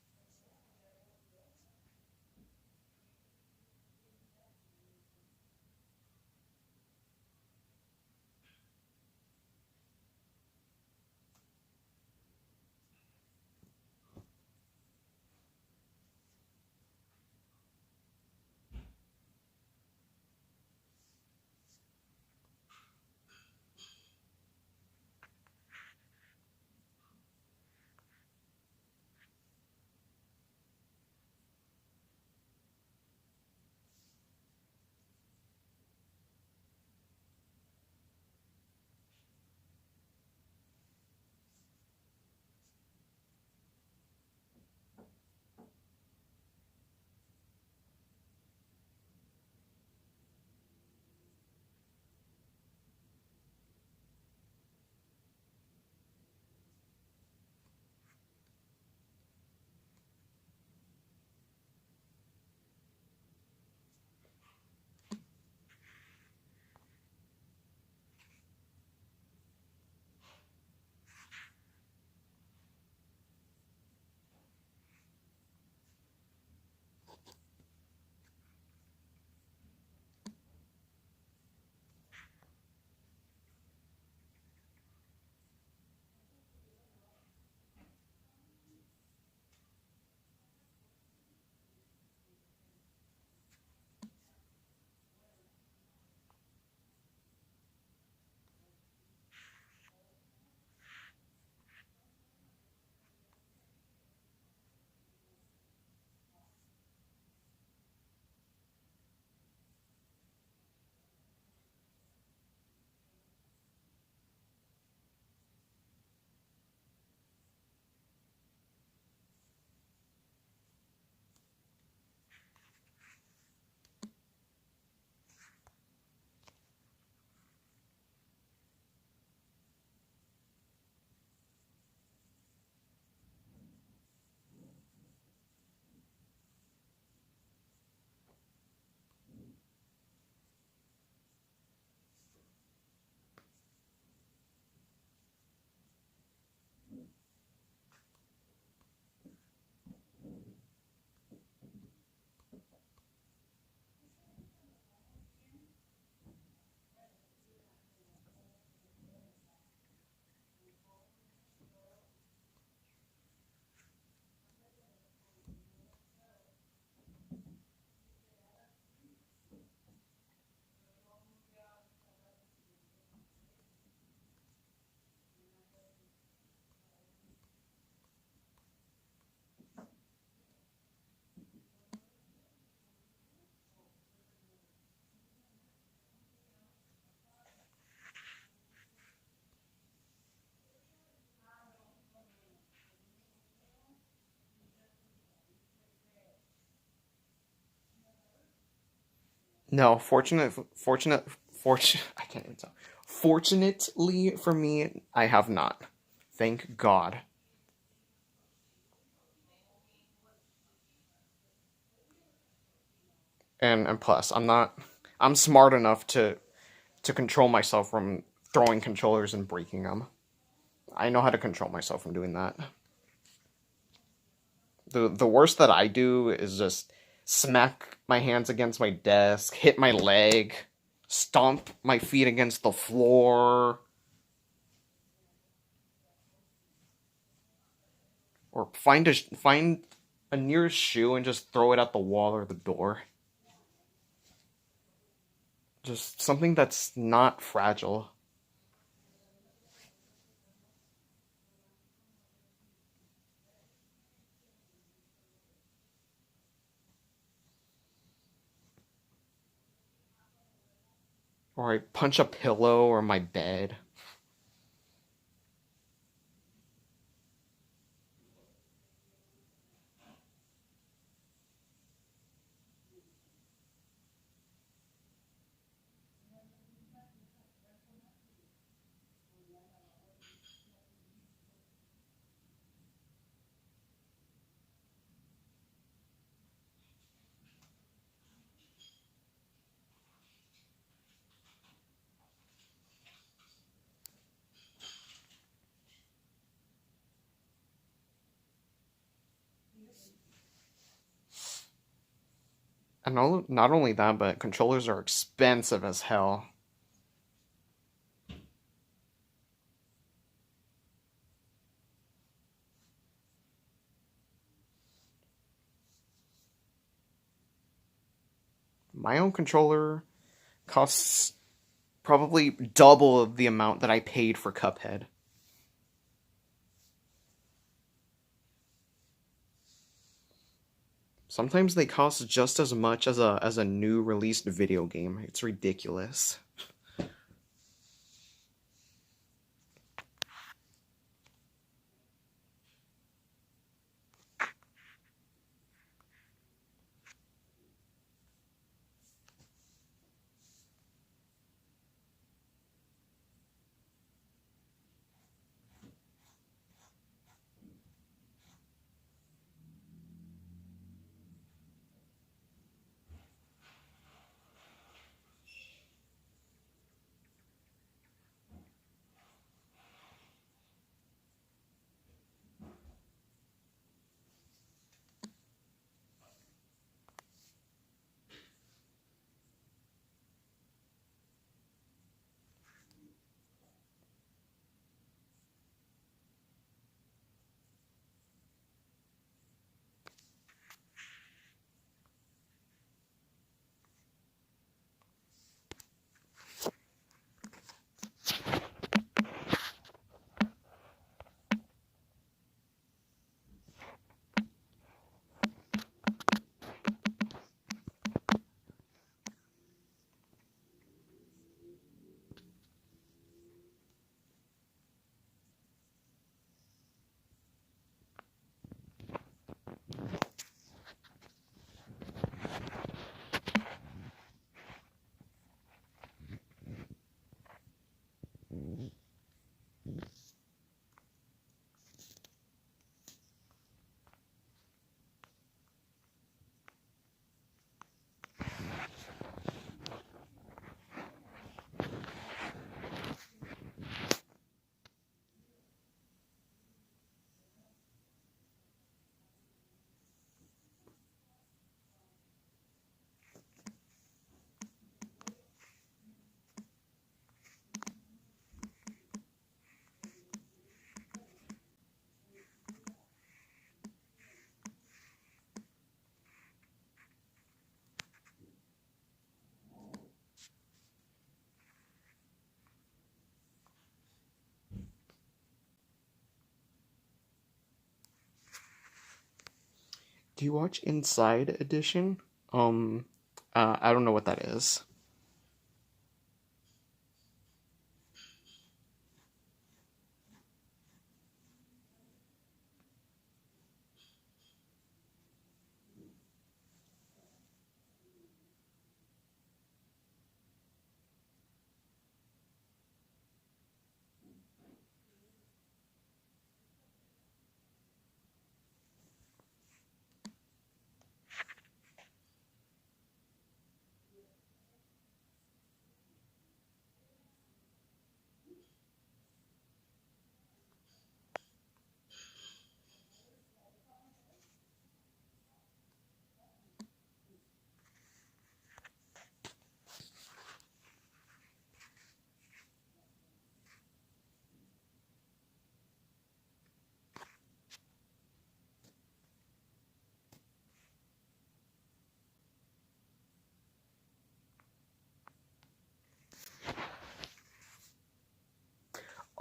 No, I can't even tell. Fortunately for me, I have not. Thank God. And plus, I'm smart enough to control myself from throwing controllers and breaking them. I know how to control myself from doing that. The worst that I do is just smack my hands against my desk, hit my leg, stomp my feet against the floor, or find a nearest shoe and just throw it at the wall or the door. Just something that's not fragile. Or I punch a pillow or my bed. And not only that, but controllers are expensive as hell. My own controller costs probably double of the amount that I paid for Cuphead. Sometimes they cost just as much as a new released video game. It's ridiculous. Do you watch Inside Edition? I don't know what that is.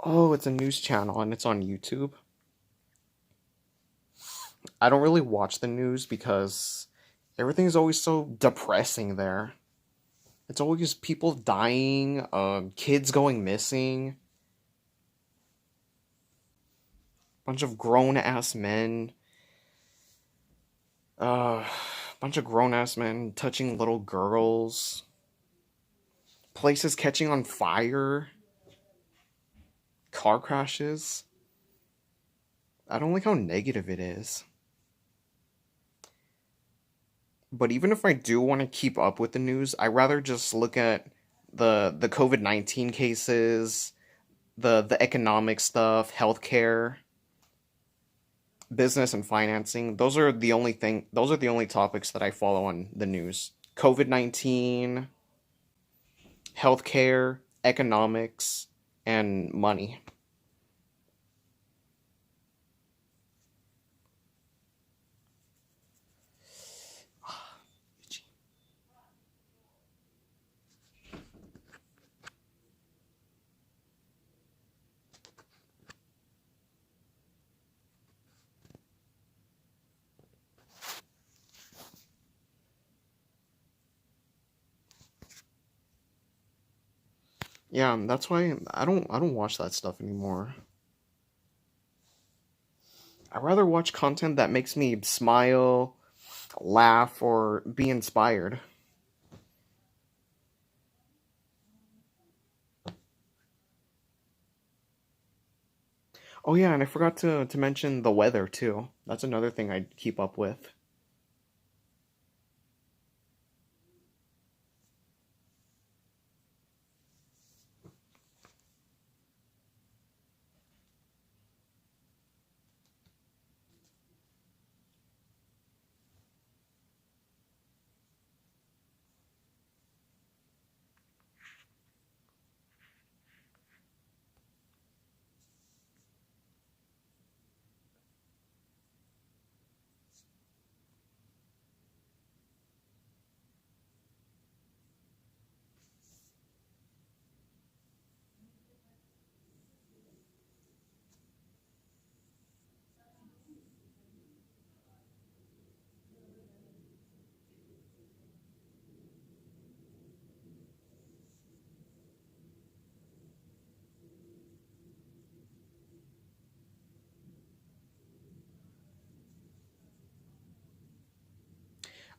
Oh, it's a news channel and it's on YouTube. I don't really watch the news because everything's always so depressing there. It's always people dying, kids going missing, bunch of grown-ass men, bunch of grown-ass men touching little girls, places catching on fire, car crashes. I don't like how negative it is. But even if I do want to keep up with the news, I rather just look at the COVID-19 cases, the economic stuff, healthcare, business and financing. Those are the only topics that I follow on the news. COVID-19, healthcare, economics, and money. Yeah, that's why I don't watch that stuff anymore. I'd rather watch content that makes me smile, laugh, or be inspired. Oh yeah, and I forgot to mention the weather too. That's another thing I keep up with.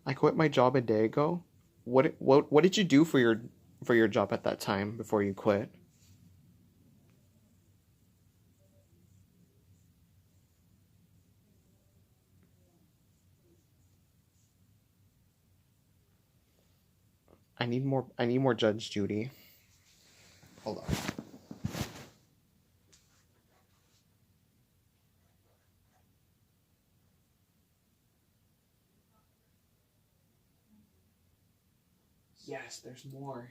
I quit my job a day ago. What did you do for your job at that time before you quit? I need more Judge Judy. Hold on. Yes, there's more.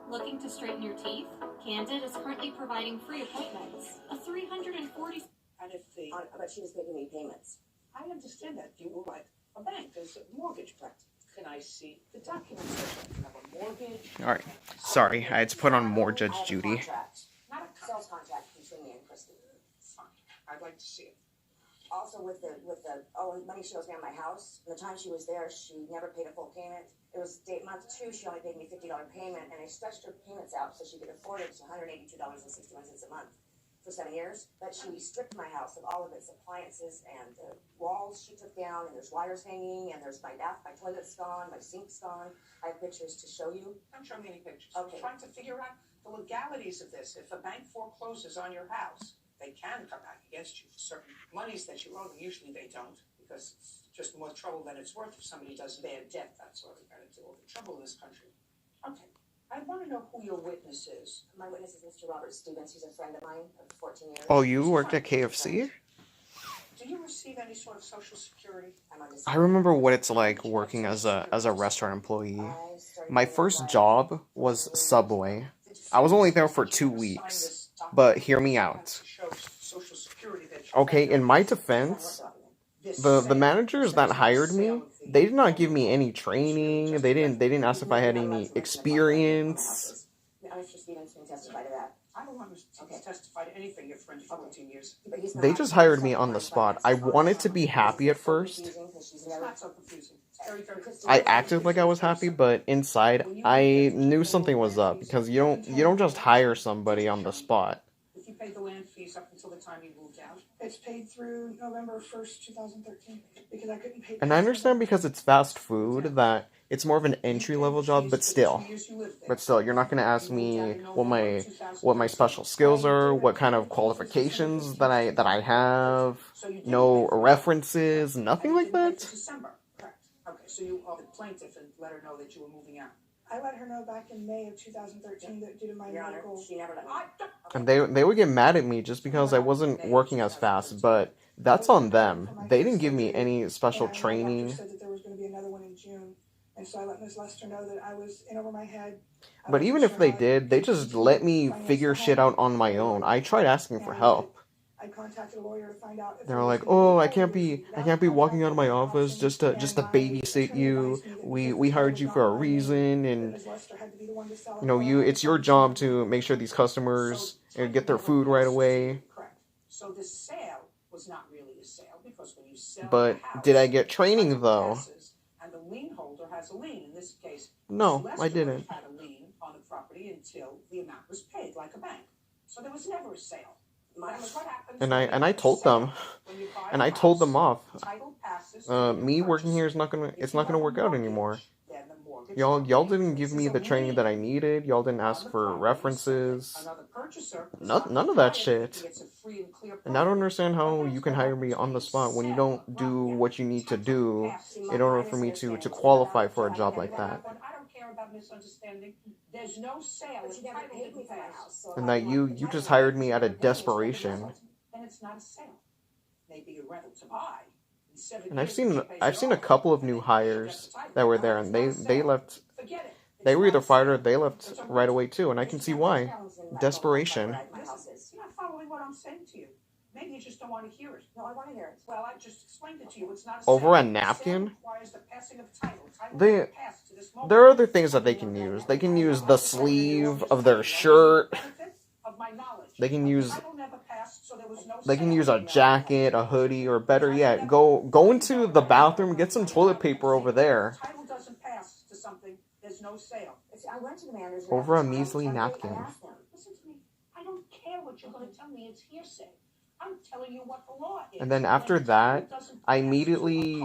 Looking to straighten your teeth? Candid is currently providing free appointments. A 340. And if the, But she was making me payments. I understand that. You were like a bank. There's a mortgage practice. Can I see the documents that you have a mortgage? All right. Sorry, I had to put on more Judge Judy. Not a Sales contract between me and Christy. Fine. I'd like to see it. Also with the money she owes me on my house. From the time she was there, she never paid a full payment. It was month 2, she only paid me $50 payment, and I stretched her payments out so she could afford it to $182.61 a month for 7 years. But she stripped my house of all of its appliances, and the walls she took down, and there's wires hanging, and there's my toilet's gone, my sink's gone. I have pictures to show you. Don't show me any pictures. Okay. I'm trying to figure out the legalities of this. If a bank forecloses on your house, they can come back against you for certain monies that you owe them. Usually they don't, because it's just more trouble than it's worth if somebody does bad debt. That's why we got to deal with the trouble in this country. Okay. I want to know who your witness is. My witness is Mr. Robert Stevens. He's a friend of mine of 14 years. Oh, you worked at KFC? Do you receive any sort of Social Security? I remember what it's like working as a restaurant employee. My first job was Subway. I was only there for 2 weeks, but hear me out. Okay, in my defense, the managers that hired me, they did not give me any training. They didn't ask if I had any experience. Mr. Stevens can testify to that. I don't want to testify to anything. You're friends for 14 years. They just hired me on the spot. I wanted to be happy at first. It's not so confusing. It's very, very confusing. I acted like I was happy, but inside I knew something was up, because you don't just hire somebody on the spot. If you paid the land fees up until the time you moved out, It's paid through November 1st, 2013, because I couldn't pay. And I understand because it's fast food that it's more of an entry-level job, but still, you're not gonna ask me what my special skills are, what kind of qualifications that I have, no references, nothing like that. December, correct? Okay, so you called the plaintiff and let her know that you were moving out. I let her know back in May of 2013 that due to my Your Honor, medical. she never let me. And they would get mad at me just because I wasn't working as fast, but that's on them. They didn't give me any special And my training. doctor said that there was going to be another one in June, and so I let Ms. Lester know that I was in over my head. But even if they did, they just let me figure shit out on my own. I tried asking for help. I contacted a lawyer to find out if They're like, "Oh, I can't be walking out of my office just to babysit you. We hired you for a reason, and it's your job to make sure these customers get their food right away." Correct. So the sale was not really a sale because when you sell But the house, did I get training though? passes, and the lien holder has a lien. In this case, No, Ms. I Lester didn't. had a lien on the property until the amount was paid, like a bank. So there was never a sale. That was what happens And when I you told sell. them, When you buy and a I told them house, off. title passes to the Me working here is purchaser. it's not gonna work out anymore. Then the mortgage Y'all company didn't give me places the a training that I lien needed. Y'all didn't on ask the for property so that references. another purchaser is None not of that required if shit. he gets a free and clear And I don't property. understand But how that's you can what hire me happens on when the you spot when you sell don't a do property. what you need to do Passes. in order for me to qualify for a job like that. But I don't care about misunderstanding. There's no sale. But if you never title paid me didn't for my pass. house. So And that you just hired me out of desperation. Then it's not a sale. Maybe a rental to buy. In 7 And I've years, seen she pays it a off, couple of and new then she gets hires the title. that were Now, there, it's and not a they sale. left. Forget it. They It's were not either a fired sale. or they left It's a right rental. away too, and I can see why. Desperation. Listen, you're not following what I'm saying to you. Maybe you just don't want to hear it. No, I want to hear it. Well, I just explained it to you. It's not a sale. Over a Sale napkin? requires the passing of title. Title They doesn't pass to this moment. there are other things that they can use. They can use the sleeve of their shirt. Benefit of my knowledge. They can use Title never passed, so there was no They can sale. use a jacket, a hoodie, or better yet, go into the bathroom, get some toilet paper over there. Title doesn't pass to something, there's no sale. I went to the manager. Over a measly napkin. Listen to me. I don't care what you're going to tell me. It's hearsay. I'm telling you what the law is. And then after that, I immediately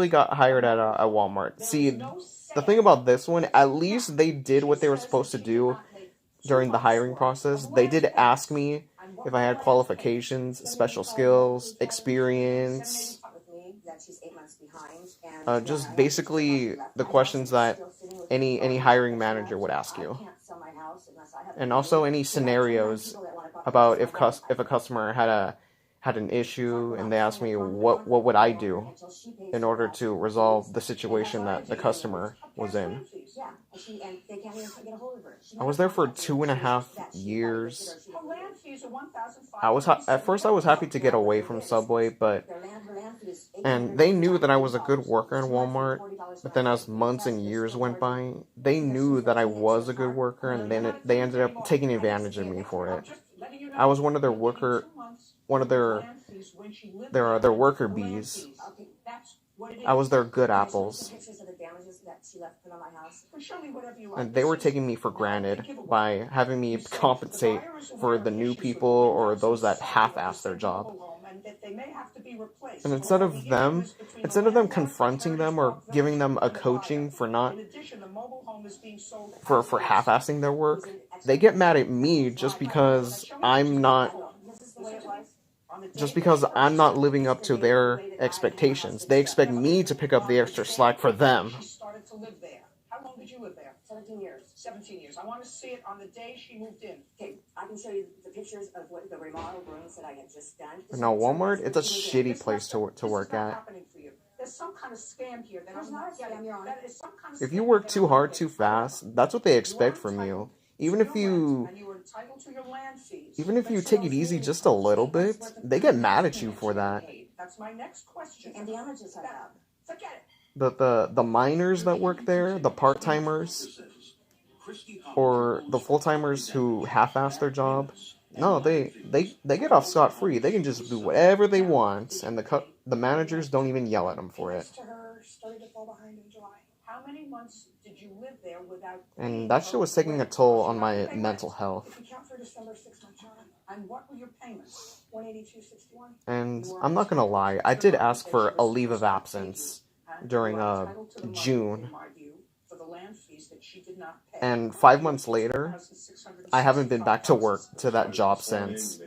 got hired at a Walmart. See, the thing about this one, at least they did what they were supposed to do during the hiring process. They did ask me if I had qualifications, special skills, experience. Just basically the questions that any hiring manager would ask you. And also any scenarios about if a customer had an issue and they asked me what would I do in order to resolve the situation that the customer was in. I was there for 2.5 years. At first I was happy to get away from Subway, and they knew that I was a good worker in Walmart, but then as months and years went by, they knew that I was a good worker, and then they ended up taking advantage of me for it. I was one of their worker bees. I was their good apples. And they were taking me for granted by having me compensate for the new people or those that half-ass their job. And instead of them confronting them or giving them a coaching for half-assing their work, they get mad at me just because I'm not living up to their expectations. They expect me to pick up the extra slack for them. She started to live there. How long did you live there? 17 years. 17 years. I want to see it on the day she moved in. Okay, I can show you the pictures of what the remodel rooms that I had just done. No, Walmart, it's a shitty place to work at. There's some kind of scam here. There's not a scam, Your Honor. If you work too hard, too fast, that's what they expect from you. Even if you take it easy just a little bit, they get mad at you for that. That's my next question. And the damages I have. Forget it. The miners that work there, the part-timers, or the full-timers who half-ass their job, no, they get off scot-free. They can just do whatever they want, and the managers don't even yell at them for it. How many months did you live there without? And that shit was taking a toll on my mental health. If you count for December, 6 months, Your Honor. And what were your payments? $182.61. And I'm not gonna lie, I did ask for a leave of absence during June. land fees that she did not pay. And 5 months later, I haven't been back to work to that job since.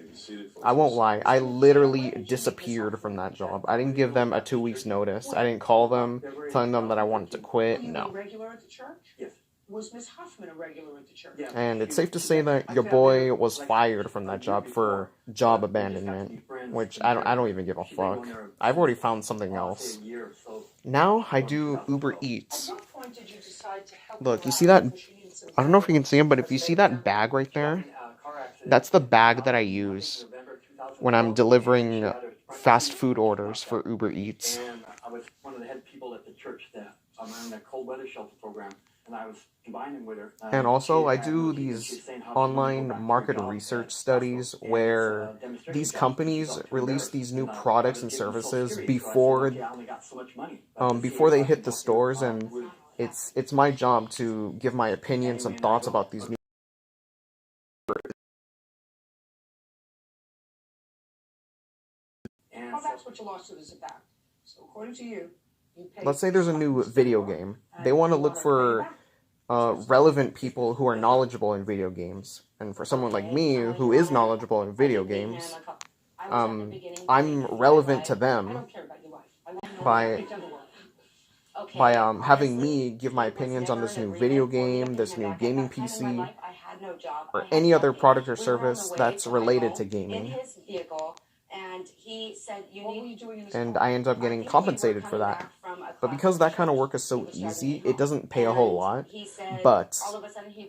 I won't lie, I literally disappeared from that job. I didn't give them a 2 weeks notice. I didn't call them, telling them that I wanted to quit. Were you No. a regular at the church? Yes. Was Miss Huffman a regular at the church? Yeah. And it's safe to say that your boy was fired from that job for job abandonment, which I don't even give a fuck. I've already found something else. Now I do Uber Eats. At what point did you decide to help Look, her you see out that? because she needed some I don't know if you can see them, but if you see that bag right there, that's the bag that I use when I'm delivering fast food orders for Uber Eats. And I was one of the head people at the church that ran the cold weather shelter program, and I was combining with her. And also, I do these online market research studies where these companies release these new products and services before they hit the stores, and it's my job to give my opinions and thoughts about these new. Well, that's what your lawsuit is about. So according to you, paid. Let's say there's a new video game. They want to look for relevant people who are knowledgeable in video games. And for someone like me, who is knowledgeable in video games, I'm relevant to them by having me give my opinions on this new video game, this new gaming PC, or any other product or service that's related to gaming. And he said, "You need." And I end up getting compensated for that. But because that kind of work is so easy, it doesn't pay a whole lot. But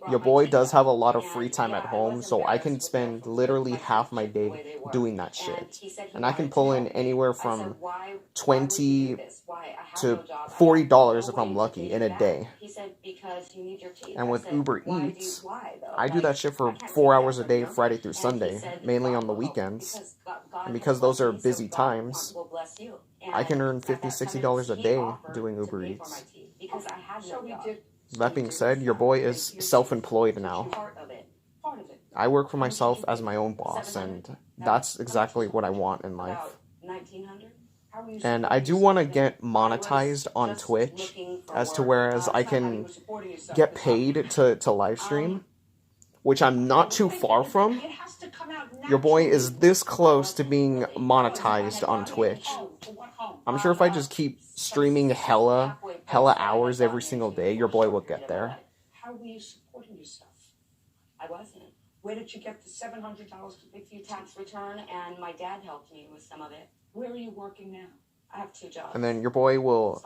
your boy does have a lot of free time at home, so I can spend literally half my day doing that shit. And I can pull in anywhere from $20 to $40 if I'm lucky in a day. And with Uber Eats, I do that shit for 4 hours a day, Friday through Sunday, mainly on the weekends. And because those are busy times, I can earn $50, $60 a day doing Uber Eats. That being said, your boy is self-employed now. I work for myself as my own boss, and that's exactly what I want in life. And I do want to get monetized on Twitch, as to whereas I can get paid to live stream, which I'm not too far from. Your boy is this close to being monetized on Twitch. I'm sure if I just keep streaming hella hours every single day, your boy will get there. How were you supporting yourself? I wasn't. Where did you get the $700 to pay for your Tax return, and my dad helped me with some of it. Where are you working now? I have 2 jobs. And then your boy will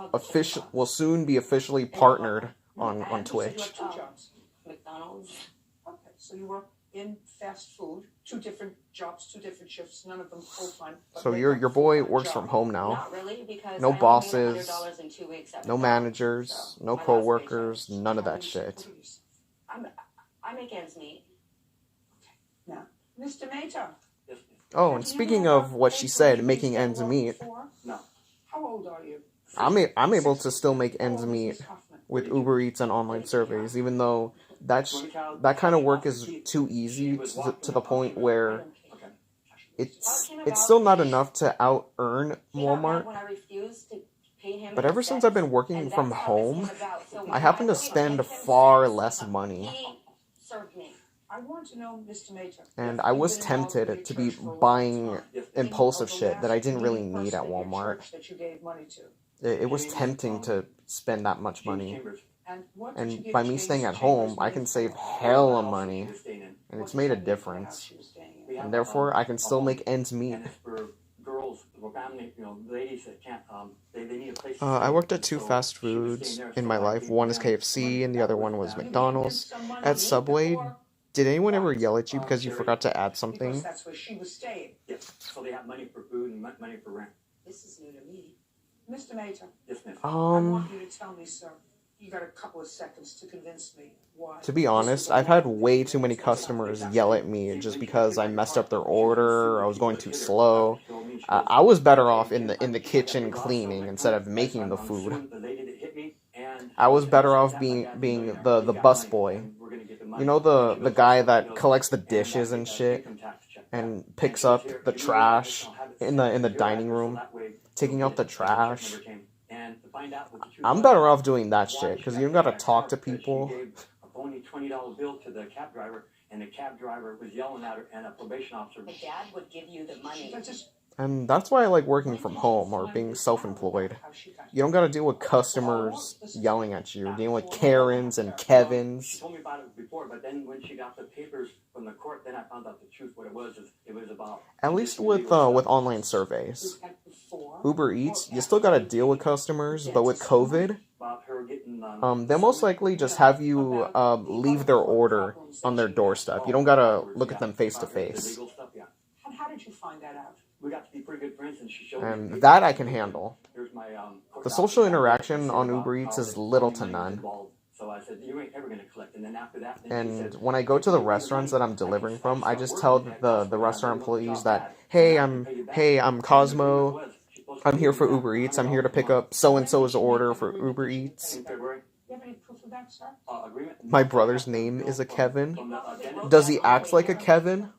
soon be officially partnered on Twitch. 2 jobs. McDonald's. Okay, so you work in fast food, 2 different jobs, 2 different shifts, none of them full-time. So your boy works from home now. Not really, because no I bosses, only made $100 in 2 weeks at no McDonald's, managers, so no my last co-workers, none of that shit. I make ends meet. Now, Mr. Mater. Oh, and speaking of what she said, making ends meet, No. How old are you? I'm able to still make ends meet with Uber Eats and online surveys, even though that kind of work is too easy to the point where it's still not enough to out-earn Walmart. But ever since I've been working from home, I happen to spend far less money. I want to know, Mr. Mater. And I was tempted to be buying impulsive shit that I didn't really need at Walmart. That you gave money to. It was tempting to spend that much money. And by me staying at home, I can save hella money. And it's made a difference. And therefore, I can still make ends meet. I worked at 2 fast foods in my life. One is KFC and the other one was McDonald's. At Subway, did anyone ever yell at you because you forgot to add something? Because that's where she was staying. Yes, so they have money for food and money for rent. This is new to me. Mr. Mater. Yes, ma'am. I want you to tell me, sir. You got a couple of seconds to convince me why. To be honest, I've had way too many customers yell at me just because I messed up their order, I was going too slow. I was better off in the kitchen cleaning instead of making the food. I was better off being the busboy. You know, the guy that collects the dishes and shit and picks up the trash in the dining room, taking out the trash. I'm better off doing that shit, because you don't gotta talk to people. She gave a phony $20 bill to the cab driver, and the cab driver was yelling at her, and a probation officer. The dad would give you the money. And that's why I like working from home or being self-employed. You don't gotta deal with customers yelling at you, dealing with Karens and Kevins. She told me about it before, but then when she got the papers from the court, then I found out the truth. What it was is it was about. At least with online surveys. Uber Eats, you still gotta deal with customers, but with COVID, they'll most likely just have you leave their order on their doorstep. You don't gotta look at them face to face. And how did you find that out? We got to be pretty good friends, and she showed me. And that I can handle. Here's my, The social interaction on Uber Eats is little to none. So I said, you ain't ever gonna collect. And then after that, And when I go to the restaurants that I'm delivering from, I just tell the restaurant employees that, hey, I'm Cosmo. I'm here for Uber Eats. I'm here to pick up so-and-so's order for Uber Eats. You have any proof of that, sir? My brother's name is a Kevin. Does he act like a Kevin?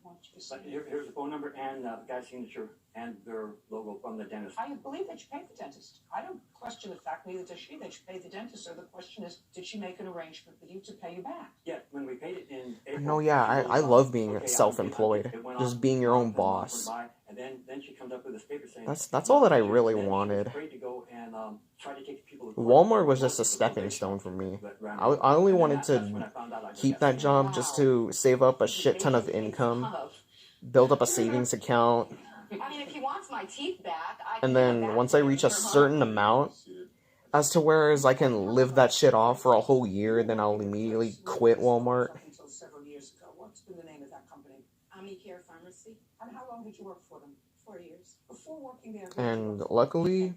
Here's the phone number and the guy's signature and their logo from the dentist. I believe that you paid the dentist. I don't question the fact, neither does she, that you paid the dentist. So the question is, did she make an arrangement with you to pay you back? Yeah, when we paid it in April. No, yeah, I love being self-employed. Just being your own boss. And then she comes up with this paper saying, That's all that I really wanted. Walmart was just a stepping stone for me. I only wanted to keep that job just to save up a shit ton of income, build up a savings account, I mean, if he wants my teeth back, and then once I reach a certain amount, as to whereas I can live that shit off for a whole year, then I'll immediately quit Walmart. Until several years ago. What's been the name of that company? Omnicare Pharmacy. And how long did you work for them? 4 years. Before working there. And luckily,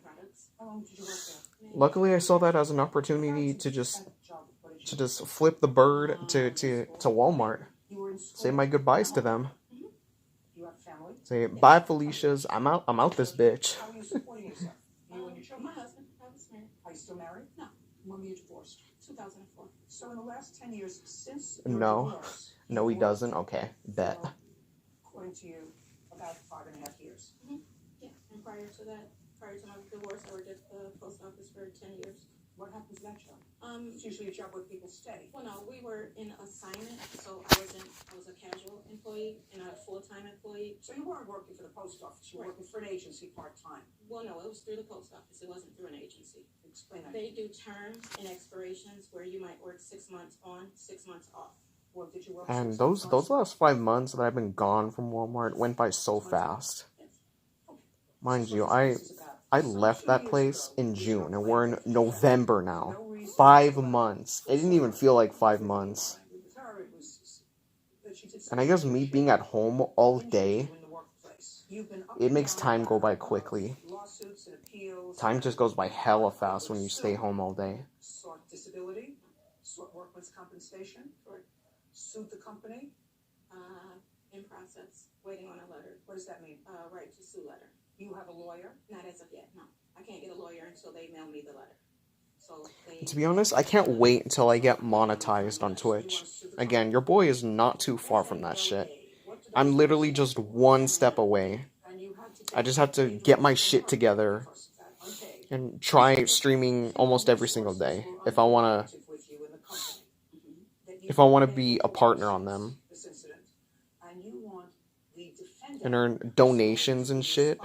How long did you work there? luckily I saw that as an opportunity to just flip the bird to Walmart. Say my goodbyes to them. You have family? Say bye, Felicia's. I'm out this bitch. How are you supporting yourself? You and your children? My husband. I was married. Are you still married? No. When were you divorced? 2004. So in the last 10 years since your No. divorce, No, he doesn't. Okay, bet. according to you, about 5.5 years. Yeah, and prior to my divorce, I worked at the post office for 10 years. What happens to that job? It's usually a job where people stay. Well, no, we were in assignment, so I was a casual employee and not a full-time employee. So you weren't working for the post office, you were working for an agency part-time. Well, no, it was through the post office. It wasn't through an agency. Explain that. They do terms and expirations where you might work 6 months on, 6 months off. Well, did you work And 6 those months? last 5 months that I've been gone from Walmart went by so fast. Mind you, I left that place in June, and we're in November now. 5 months. It didn't even feel like 5 months. And I guess me being at home all day, it makes time go by quickly. Time just goes by hella fast when you stay home all day. Sought disability, sought workman's compensation, sued the company. In process, waiting on a letter. What does that mean? Right to sue letter. You have a lawyer? Not as of yet, no. I can't get a lawyer until they mail me the letter. So To be honest, I can't wait until I get monetized on Twitch. Again, your boy is not too far from that shit. I'm literally just one step away. I just have to get my shit together and try streaming almost every single day if I wanna be a partner on them and earn donations and shit.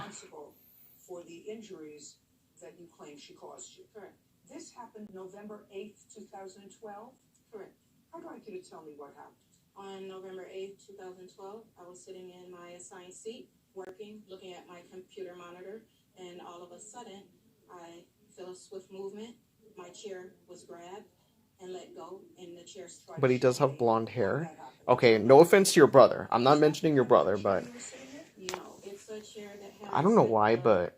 For the injuries that you claim she caused you. Correct. This happened November 8th, 2012? Correct. I'd like you to tell me what happened. On November 8th, 2012, I was sitting in my assigned seat, working, looking at my computer monitor, and all of a sudden, I feel a swift movement. My chair was grabbed and let go, and the chair struck. But he does have blonde hair. Okay, no offense to your brother. I'm not mentioning your brother, but No, it's a chair that has... I don't know why, but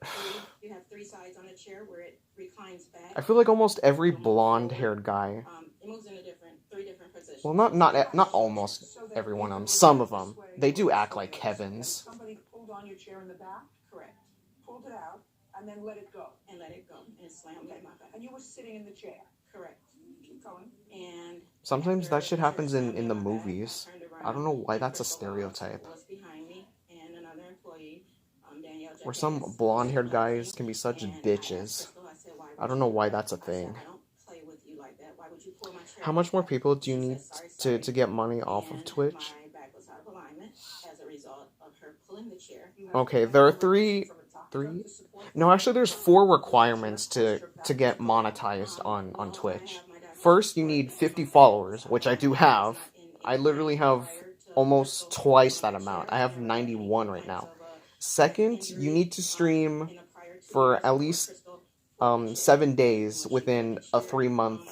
You have 3 sides on the chair where it reclines back. I feel like almost every blonde-haired guy. It moves in 3 different positions. Well, not almost everyone. Some of them. They do act like Kevins. Somebody pulled on your chair in the back? Correct. Pulled it out, and then let it go. And let it go, and it slammed in my back. And you were sitting in the chair? Correct. Keep going. And Sometimes that shit happens in the movies. I don't know why that's a stereotype. was behind me, and another employee, Danielle, Where some blonde-haired guys can be such bitches. I said, why I don't know why that's a thing. I don't play with you like that. Why would you pull my chair? How much more people do you need to get money off of Twitch? My back was out of alignment as a result of her pulling the chair. Okay, there are three. No, actually, there's 4 requirements to get monetized on Twitch. First, you need 50 followers, which I do have. I literally have almost twice that amount. I have 91 right now. Second, you need to stream for at least 7 days within a 3-month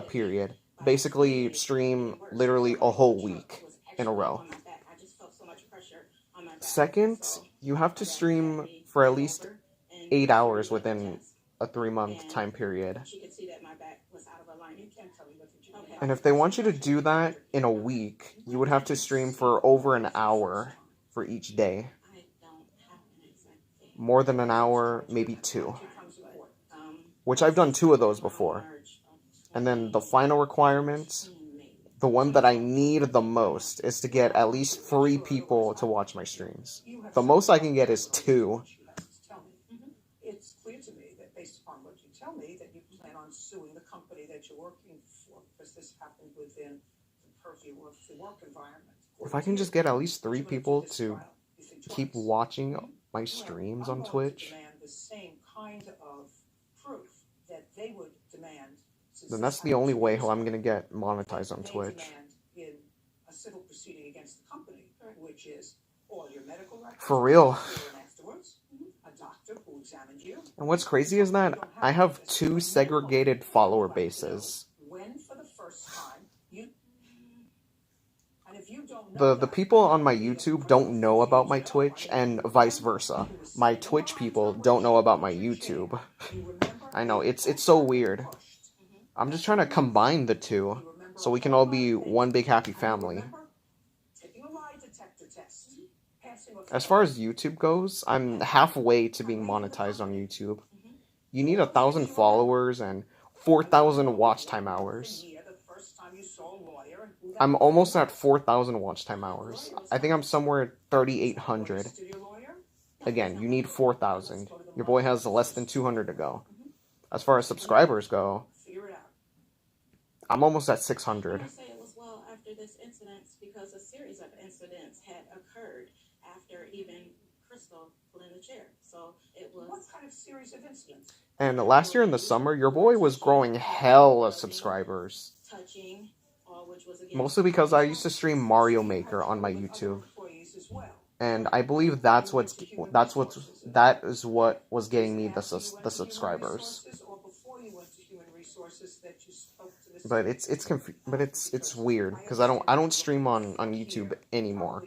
period. Basically, stream literally a whole week in a row. Second, you have to stream for at least 8 hours within a 3-month time period. And if they want you to do that in a week, you would have to stream for over an hour for each day. More than an hour, maybe 2. Which I've done 2 of those before. And then the final requirement, the one that I need the most, is to get at least 3 people to watch my streams. The most I can get is 2. It's clear to me that based upon what you tell me, that you plan on suing the company that you're working for, because this happened within the purview of the work environment. If I can just get at least 3 people to keep watching my streams on Twitch, The same kind of proof that they would demand, then that's the only way how I'm going to get monetized on Twitch. in a civil proceeding against the company, which is all your medical records. For real. Afterwards, a doctor who examined you. And what's crazy is that I have 2 segregated follower bases. When for the first time you, and if you don't The people on my YouTube don't know about my Twitch, and vice versa. My Twitch people don't know about my YouTube. I know, it's so weird. I'm just trying to combine the 2, so we can all be one big happy family. As far as YouTube goes, I'm halfway to being monetized on YouTube. You need 1,000 followers and 4,000 watch time hours. I'm almost at 4,000 watch time hours. I think I'm somewhere at 3,800. Again, you need 4,000. Your boy has less than 200 to go. As far as subscribers go, I'm almost at 600. I say it was well after this incident because a series of incidents had occurred after even Crystal pulling the chair. So it was. What kind of series of incidents? And last year in the summer, your boy was growing hell of subscribers. Touching, which was Mostly because I used to stream Mario Maker on my YouTube. And I believe that is what was getting me the subscribers. But it's weird because I don't stream on YouTube anymore.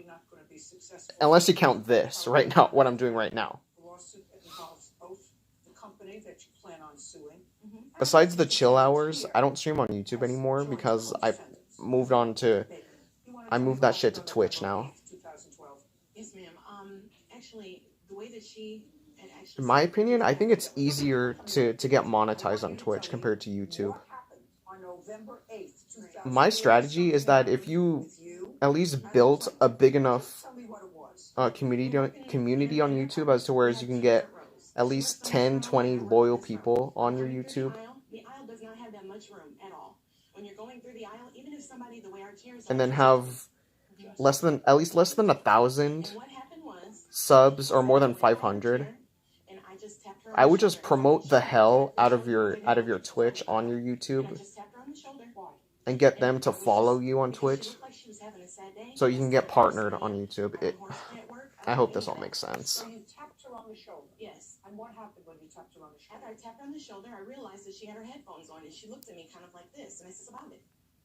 Unless you count this right now, what I'm doing right now. Besides the chill hours, I don't stream on YouTube anymore because I moved that shit to Twitch now. Yes, ma'am. Actually, the way that she In my opinion, I think it's easier to get monetized on Twitch compared to YouTube. My strategy is that if you at least built a big enough community on YouTube as to whereas you can get at least 10, 20 loyal people on your YouTube. The aisle does not have that much room at all. When you're going through the aisle, even if somebody the way our chairs And then have at least less than 1,000 subs or more than 500. I would just promote the hell out of your Twitch on your YouTube and get them to follow you on Twitch so you can get partnered on YouTube. I hope this all makes sense. So you tapped her on the shoulder. Yes. And what happened when you tapped her on the shoulder? After I tapped her on the shoulder, I realized that she had her headphones on and she looked at me kind of like this, and I said, about it.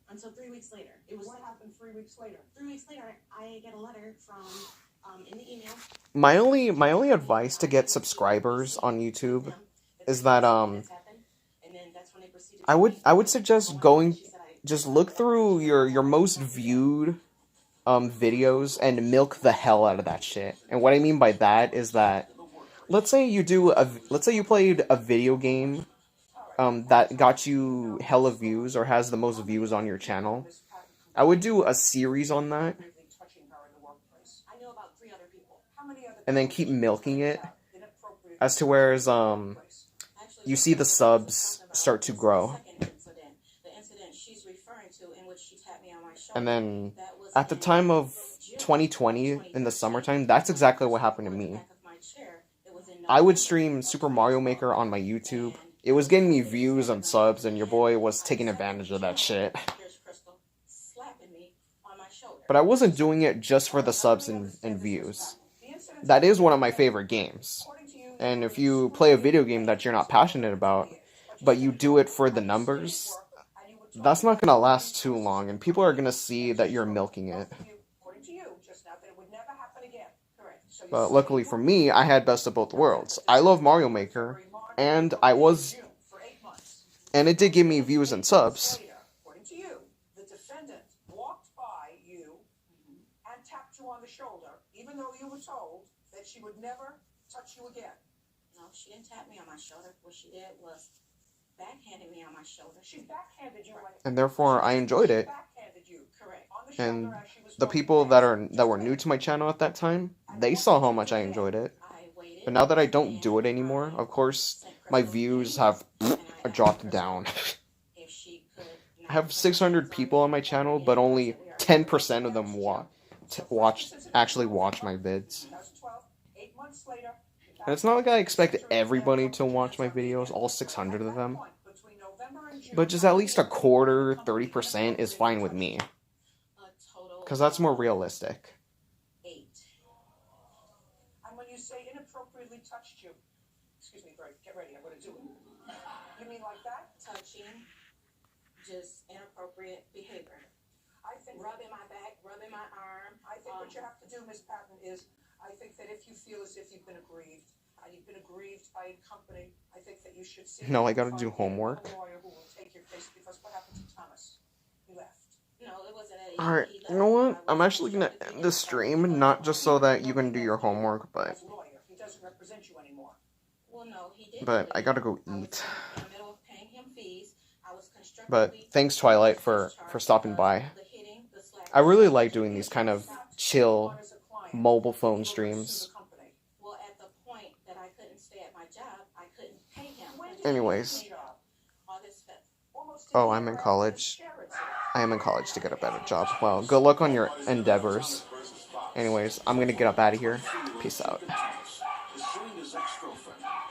Until 3 weeks later. What happened 3 weeks later? 3 weeks later, I get a letter from in the email. My only advice to get subscribers on YouTube is that I would suggest just look through your most viewed videos and milk the hell out of that shit. And what I mean by that is that let's say you played a video game that got you hella views or has the most views on your channel. I would do a series on that. And then keep milking it as to whereas you see the subs start to grow. The incident she's referring to in which she tapped me on my shoulder. And then at the time of 2020 in the summertime, that's exactly what happened to me. I would stream Super Mario Maker on my YouTube. It was getting me views and subs, and your boy was taking advantage of that shit. But I wasn't doing it just for the subs and views. That is one of my favorite games. And if you play a video game that you're not passionate about, but you do it for the numbers, that's not gonna last too long, and people are gonna see that you're milking it. But luckily for me, I had best of both worlds. I love Mario Maker, and it did give me views and subs. According to you, the defendant walked by you and tapped you on the shoulder, even though you were told that she would never touch you again. No, she didn't tap me on my shoulder. What she did was backhanded me on my shoulder. She backhanded you. And therefore, I enjoyed it. And the people that were new to my channel at that time, they saw how much I enjoyed it. But now that I don't do it anymore, of course, my views have dropped down. I have 600 people on my channel, but only 10% of them actually watch my vids. And it's not like I expect everybody to watch my videos, all 600 of them. But just at least a quarter, 30% is fine with me. Because that's more realistic. 8. And when you say inappropriately touched you, excuse me, get ready, I'm going to do it. You mean like that? Touching, just inappropriate behavior. I think rubbing my back, rubbing my arm. I think what you have to do, Ms. Patton, is I think that if you feel as if you've been aggrieved, and you've been aggrieved by a company, I think that you should see. No, I gotta do homework. A lawyer who will take your case, because what happened to Thomas? He left. No, it wasn't. Alright, you know what? I'm actually gonna end the stream, not just so that you can do your homework, but He doesn't represent you anymore. Well, no, he didn't. but I gotta go eat. In the middle of paying him fees, I was But thanks, Twilight, for stopping by. I really like doing these kind of chill mobile phone streams. Well, at the point that I couldn't stay at my job, I couldn't pay him. Anyways. August 5th. Oh, I'm in college. I am in college to get a better job. Well, good luck on your endeavors. Anyways, I'm gonna get up out of here. Peace out.